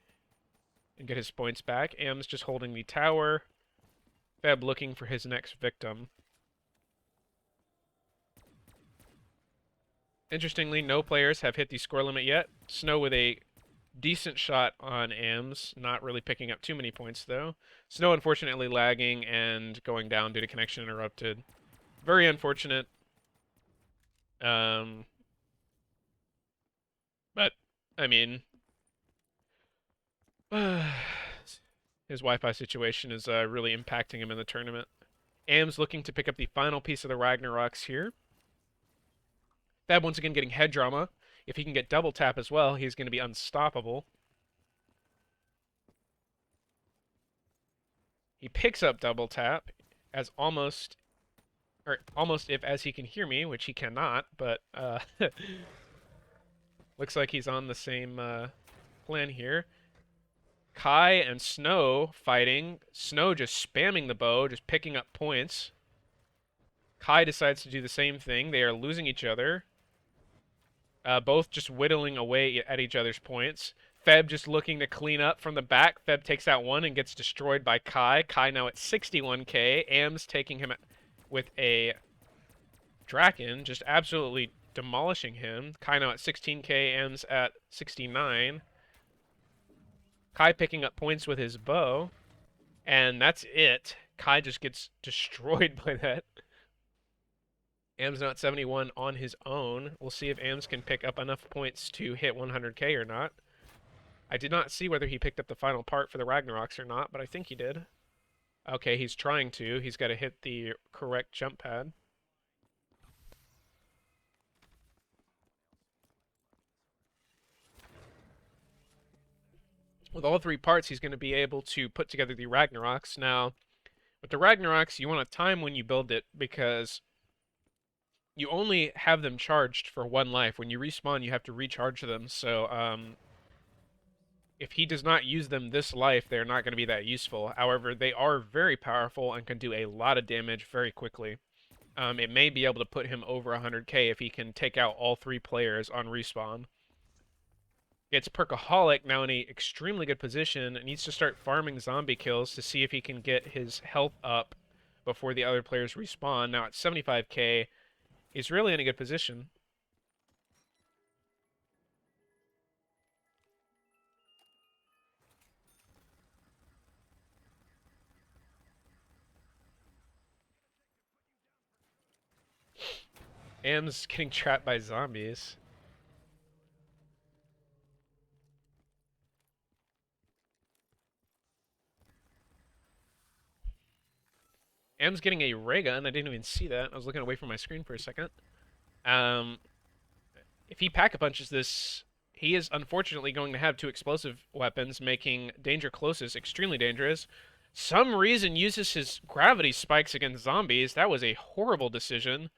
and get his points back. Am's just holding the tower. Feb looking for his next victim. Interestingly, no players have hit the score limit yet. Snow with a decent shot on Ams, not really picking up too many points though. Snow unfortunately lagging and going down due to connection interrupted. Very unfortunate. But I mean, his Wi-Fi situation is really impacting him in the tournament. Am's looking to pick up the final piece of the Ragnaroks here. Fab once again getting head drama. If he can get double tap as well, he's going to be unstoppable. He picks up double tap as almost if as he can hear me, which he cannot, but looks like he's on the same plan here. Kai and Snow fighting. Snow just spamming the bow, just picking up points. Kai decides to do the same thing. They are losing each other. Both just whittling away at each other's points. Feb just looking to clean up from the back. Feb takes out one and gets destroyed by Kai. Kai now at 61k. Am's taking him with a Draken, just absolutely demolishing him. Kai now at 16k. Am's at 69. Kai picking up points with his bow. And that's it. Kai just gets destroyed by that. Am's now at 71 on his own. We'll see if Ams can pick up enough points to hit 100k or not. I did not see whether he picked up the final part for the Ragnaroks or not, but I think he did. Okay, he's trying to. He's got to hit the correct jump pad. With all three parts, he's going to be able to put together the Ragnaroks. Now, with the Ragnaroks, you want to time when you build it because you only have them charged for one life. When you respawn, you have to recharge them. So, if he does not use them this life, they're not going to be that useful. However, they are very powerful and can do a lot of damage very quickly. It may be able to put him over 100k if he can take out all three players on respawn. Gets Perkaholic now in a extremely good position. Needs to start farming zombie kills to see if he can get his health up before the other players respawn. Now at 75k, he's really in a good position. Am's getting trapped by zombies. Am's getting a ray gun. I didn't even see that. I was looking away from my screen for a second. If he pack-a-punches this, he is unfortunately going to have two explosive weapons, making danger closest extremely dangerous. Some reason uses his gravity spikes against zombies. That was a horrible decision.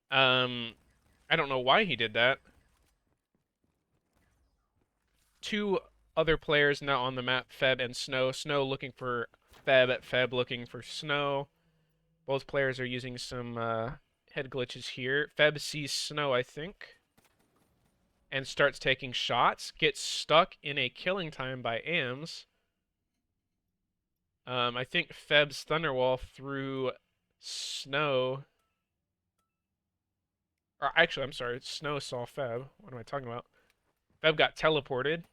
I don't know why he did that. Two other players now on the map, Feb and Snow. Snow looking for Feb, Feb looking for Snow. Both players are using some head glitches here. Feb sees Snow, I think, and starts taking shots. Gets stuck in a killing time by Ams. I think Feb's Thunderwall threw Snow. Or actually, I'm sorry. Snow saw Feb. What am I talking about? Feb got teleported.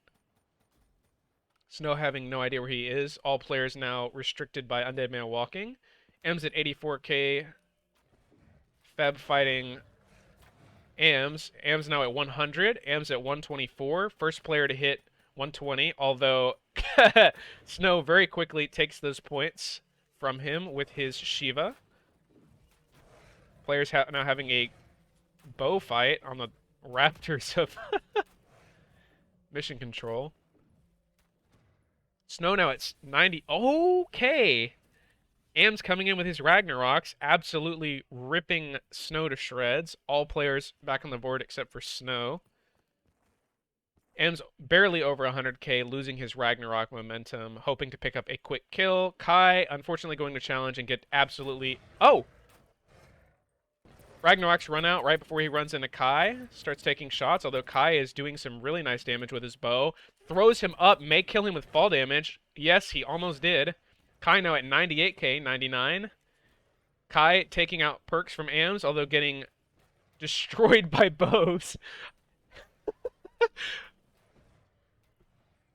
Snow having no idea where he is. All players now restricted by Undead Man Walking. M's at 84k. Feb fighting Ams. Ams now at 100. Ams at 124. First player to hit 120. Although Snow very quickly takes those points from him with his Shiva. Players now having a bow fight on the Raptors of Mission Control. Snow now at 90. Okay. Am's coming in with his Ragnaroks, absolutely ripping Snow to shreds. All players back on the board except for Snow. Am's barely over 100k, losing his Ragnarok momentum, hoping to pick up a quick kill. Kai, unfortunately, going to challenge and get absolutely... Oh! Ragnarok's run out right before he runs into Kai. Starts taking shots, although Kai is doing some really nice damage with his bow. Throws him up, may kill him with fall damage. Yes, he almost did. Kai now at 98k, 99. Kai taking out perks from AMs, although getting destroyed by bows.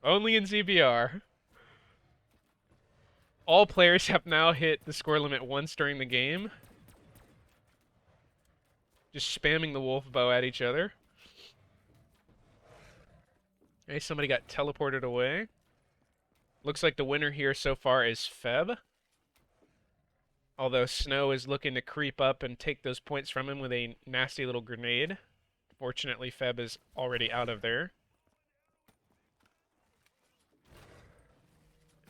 Only in ZBR. All players have now hit the score limit once during the game. Just spamming the wolf bow at each other. Hey, somebody got teleported away. Looks like the winner here so far is Feb. Although Snow is looking to creep up and take those points from him with a nasty little grenade. Fortunately, Feb is already out of there.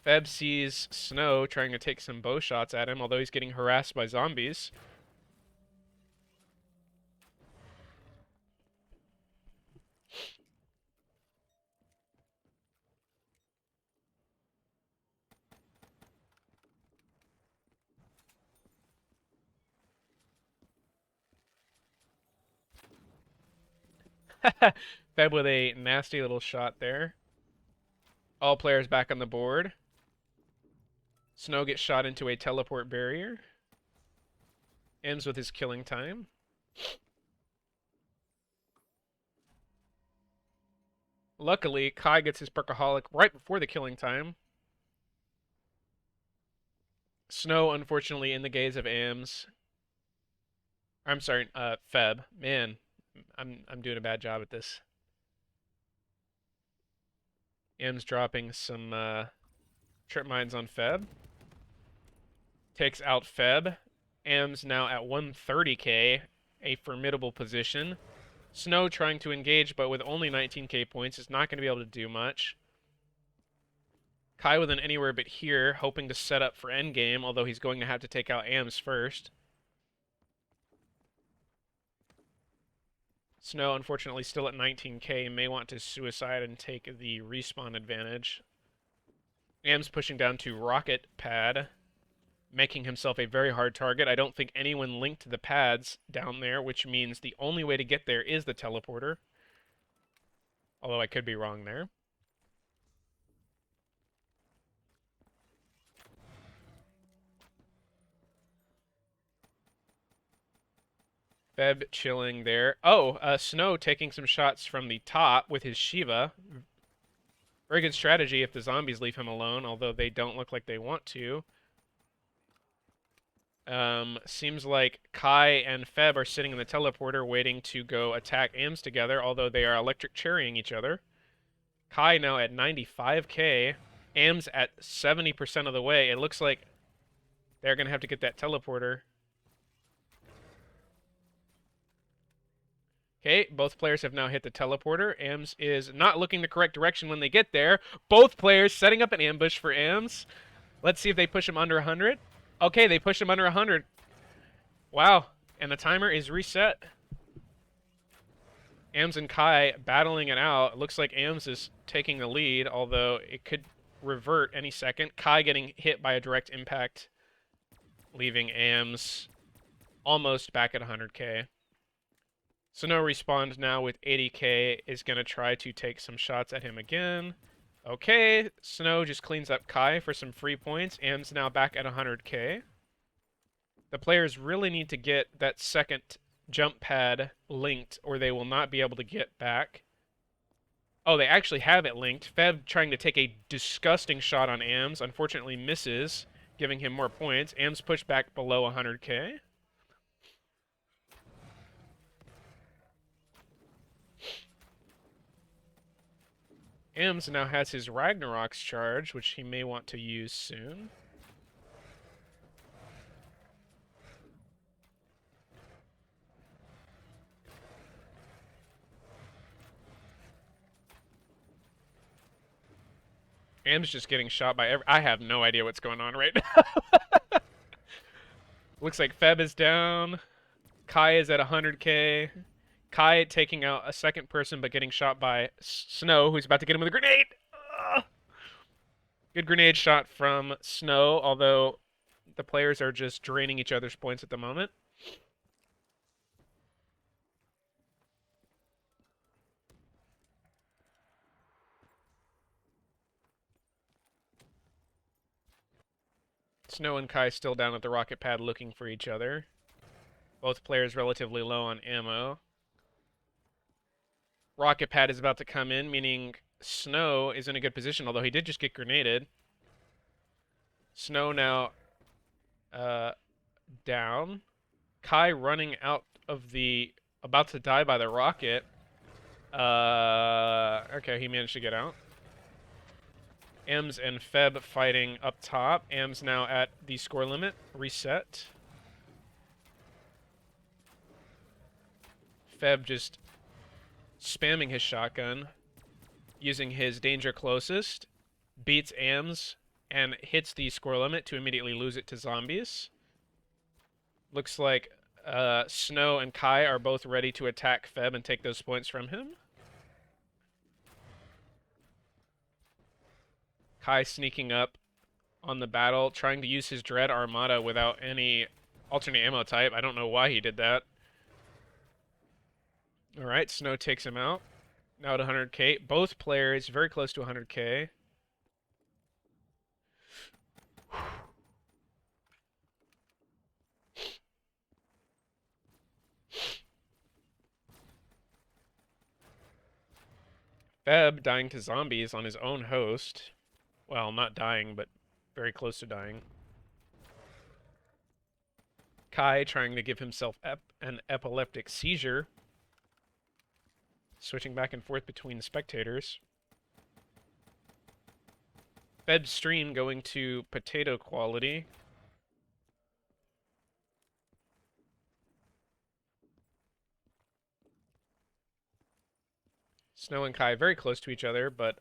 Feb sees Snow trying to take some bow shots at him, although he's getting harassed by zombies. Feb with a nasty little shot there. All players back on the board. Snow gets shot into a teleport barrier. Ends with his killing time. Luckily, Kai gets his Perkaholic right before the killing time. Snow, unfortunately, in the gaze of AMs. I'm sorry, Feb. Man, I'm doing a bad job at this. AMs dropping some trip mines on Feb. Takes out Feb. AMs now at 130k, a formidable position. Snow trying to engage, but with only 19k points, is not going to be able to do much. Kai with an anywhere but here, hoping to set up for endgame, although he's going to have to take out AMs first. Snow, unfortunately, still at 19k, may want to suicide and take the respawn advantage. AMs pushing down to Rocket Pad, making himself a very hard target. I don't think anyone linked the pads down there, which means the only way to get there is the teleporter. Although I could be wrong there. Feb chilling there. Oh, Snow taking some shots from the top with his Shiva. Very good strategy if the zombies leave him alone, although they don't look like they want to. Seems like Kai and Feb are sitting in the teleporter waiting to go attack AMs together, although they are electric cherrying each other. Kai now at 95k. AMs at 70% of the way. It looks like they're going to have to get that teleporter. Okay, both players have now hit the teleporter. AMs is not looking the correct direction when they get there. Both players setting up an ambush for AMs. Let's see if they push him under 100. Okay, they pushed him under 100. Wow, and the timer is reset. AMs and Kai battling it out. It looks like AMs is taking the lead, although it could revert any second. Kai getting hit by a direct impact, leaving AMs almost back at 100k. Snow respawned now with 80k, is going to try to take some shots at him again. Okay, Snow just cleans up Kai for some free points. AM's now back at 100k. The players really need to get that second jump pad linked, or they will not be able to get back. Oh, they actually have it linked. Feb trying to take a disgusting shot on AMs. Unfortunately misses, giving him more points. AMs pushed back below 100k. AMs now has his Ragnarok's charge, which he may want to use soon. AM's just getting shot by I have no idea what's going on right now. Looks like Feb is down. Kai is at 100k. Kai taking out a second person but getting shot by Snow, who's about to get him with a grenade. Ugh. Good grenade shot from Snow, although the players are just draining each other's points at the moment. Snow and Kai still down at the rocket pad looking for each other. Both players relatively low on ammo. Rocket pad is about to come in, meaning Snow is in a good position, although he did just get grenaded. Snow now down. Kai running out of the... about to die by the rocket. Okay, he managed to get out. Ems and Feb fighting up top. Ems now at the score limit. Reset. Feb just spamming his shotgun, using his danger closest, beats Ems, and hits the score limit to immediately lose it to zombies. Looks like Snow and Kai are both ready to attack Feb and take those points from him. Kai sneaking up on the battle, trying to use his Dread Armada without any alternate ammo type. I don't know why he did that. Alright, Snow takes him out. Now at 100k. Both players very close to 100k. Feb dying to zombies on his own host. Well, not dying, but very close to dying. Kai trying to give himself an epileptic seizure. Switching back and forth between spectators. Feb's stream going to potato quality. Snow and Kai very close to each other, but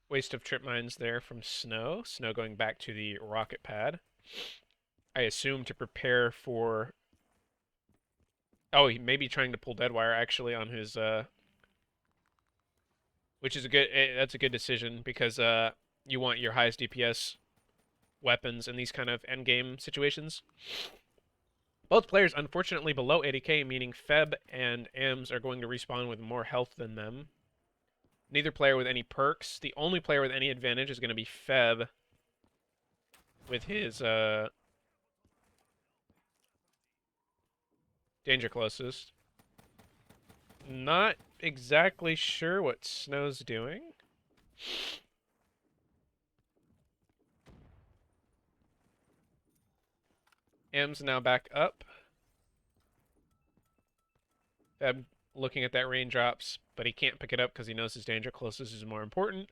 waste of trip mines there from Snow. Snow going back to the rocket pad. I assume to prepare for... Oh, he may be trying to pull Deadwire actually on his... Which is a good... That's a good decision because you want your highest DPS weapons in these kind of endgame situations. Both players unfortunately below 80k, meaning Feb and Ems are going to respawn with more health than them. Neither player with any perks. The only player with any advantage is going to be Feb with his danger closest. Not exactly sure what Snow's doing. M's now back up. Feb looking at that raindrops, but he can't pick it up because he knows his danger closest is more important.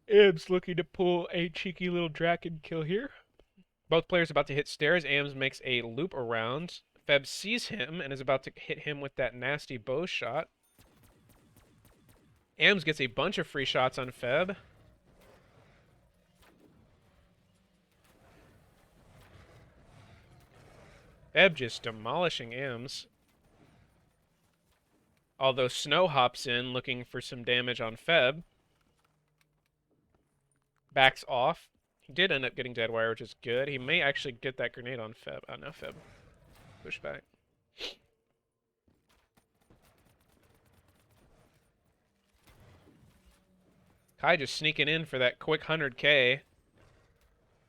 M's looking to pull a cheeky little Draken kill here. Both players about to hit stairs. Ams makes a loop around. Feb sees him and is about to hit him with that nasty bow shot. Ams gets a bunch of free shots on Feb. Feb just demolishing Ams. Although Snow hops in looking for some damage on Feb. Backs off. He did end up getting Deadwire, which is good. He may actually get that grenade on Feb. Oh, no, Feb. Push back. Kai just sneaking in for that quick 100k.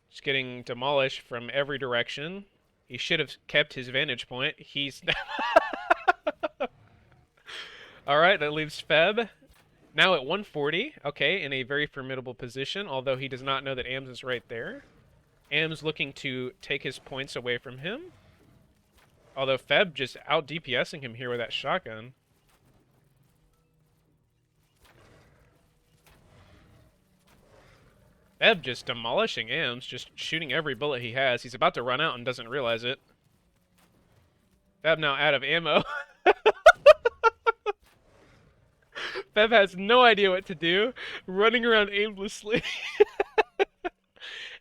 Just getting demolished from every direction. He should have kept his vantage point. He's... Alright, that leaves Feb. Now at 140. Okay, in a very formidable position, although he does not know that Ams is right there. Ams looking to take his points away from him. Although Feb just out DPSing him here with that shotgun. Feb just demolishing Ams, just shooting every bullet he has. He's about to run out and doesn't realize it. Feb now out of ammo. Feb has no idea what to do, running around aimlessly.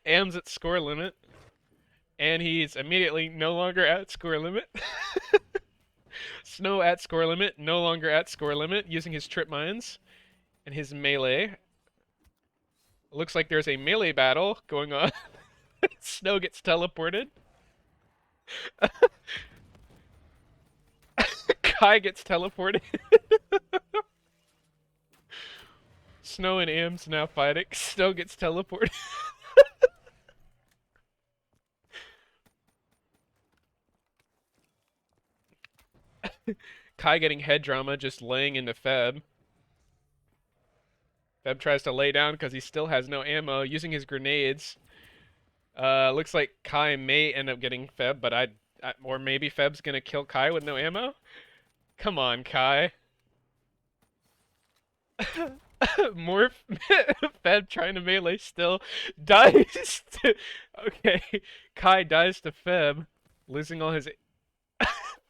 Ams at score limit. And he's immediately no longer at score limit. Snow at score limit, no longer at score limit, using his trip mines and his melee. Looks like there's a melee battle going on. Snow gets teleported. Kai gets teleported. Snow and Ams now fighting. Snow gets teleported. Kai getting head drama, just laying into Feb. Feb tries to lay down because he still has no ammo, using his grenades. Looks like Kai may end up getting Feb, but or maybe Feb's gonna kill Kai with no ammo? Come on, Kai. More Feb trying to melee still dies to, okay, Kai dies to Feb, losing all his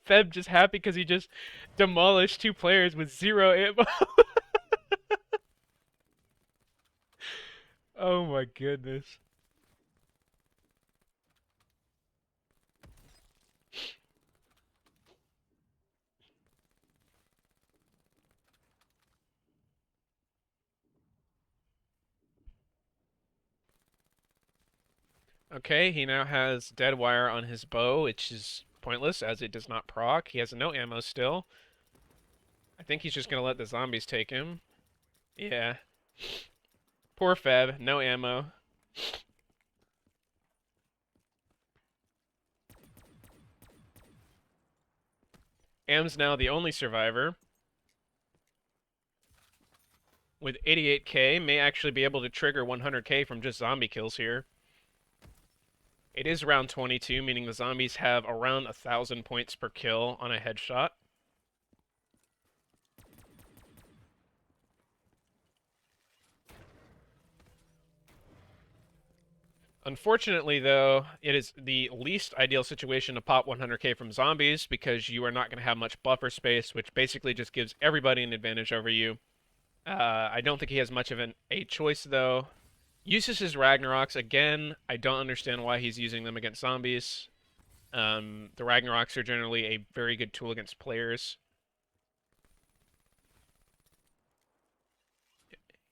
Feb just happy because he just demolished two players with zero ammo. Oh my goodness. Okay, he now has dead wire on his bow, which is pointless as it does not proc. He has no ammo still. I think he's just gonna let the zombies take him. Yeah. Poor Feb, no ammo. Am's now the only survivor. With 88k, may actually be able to trigger 100k from just zombie kills here. It is round 22, meaning the zombies have around 1,000 points per kill on a headshot. Unfortunately, though, it is the least ideal situation to pop 100k from zombies because you are not going to have much buffer space, which basically just gives everybody an advantage over you. I don't think he has much of a choice, though. Uses his Ragnaroks. Again, I don't understand why he's using them against zombies. The Ragnaroks are generally a very good tool against players.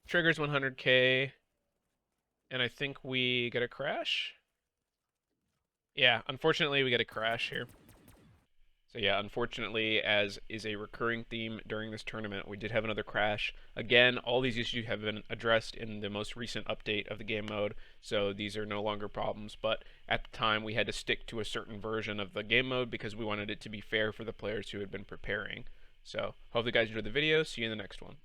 Triggers 100k. And I think we get a crash? Yeah, unfortunately we get a crash here. So yeah, unfortunately, as is a recurring theme during this tournament, we did have another crash. Again, all these issues have been addressed in the most recent update of the game mode, so these are no longer problems, but at the time we had to stick to a certain version of the game mode because we wanted it to be fair for the players who had been preparing. So, hope you guys enjoyed the video, see you in the next one.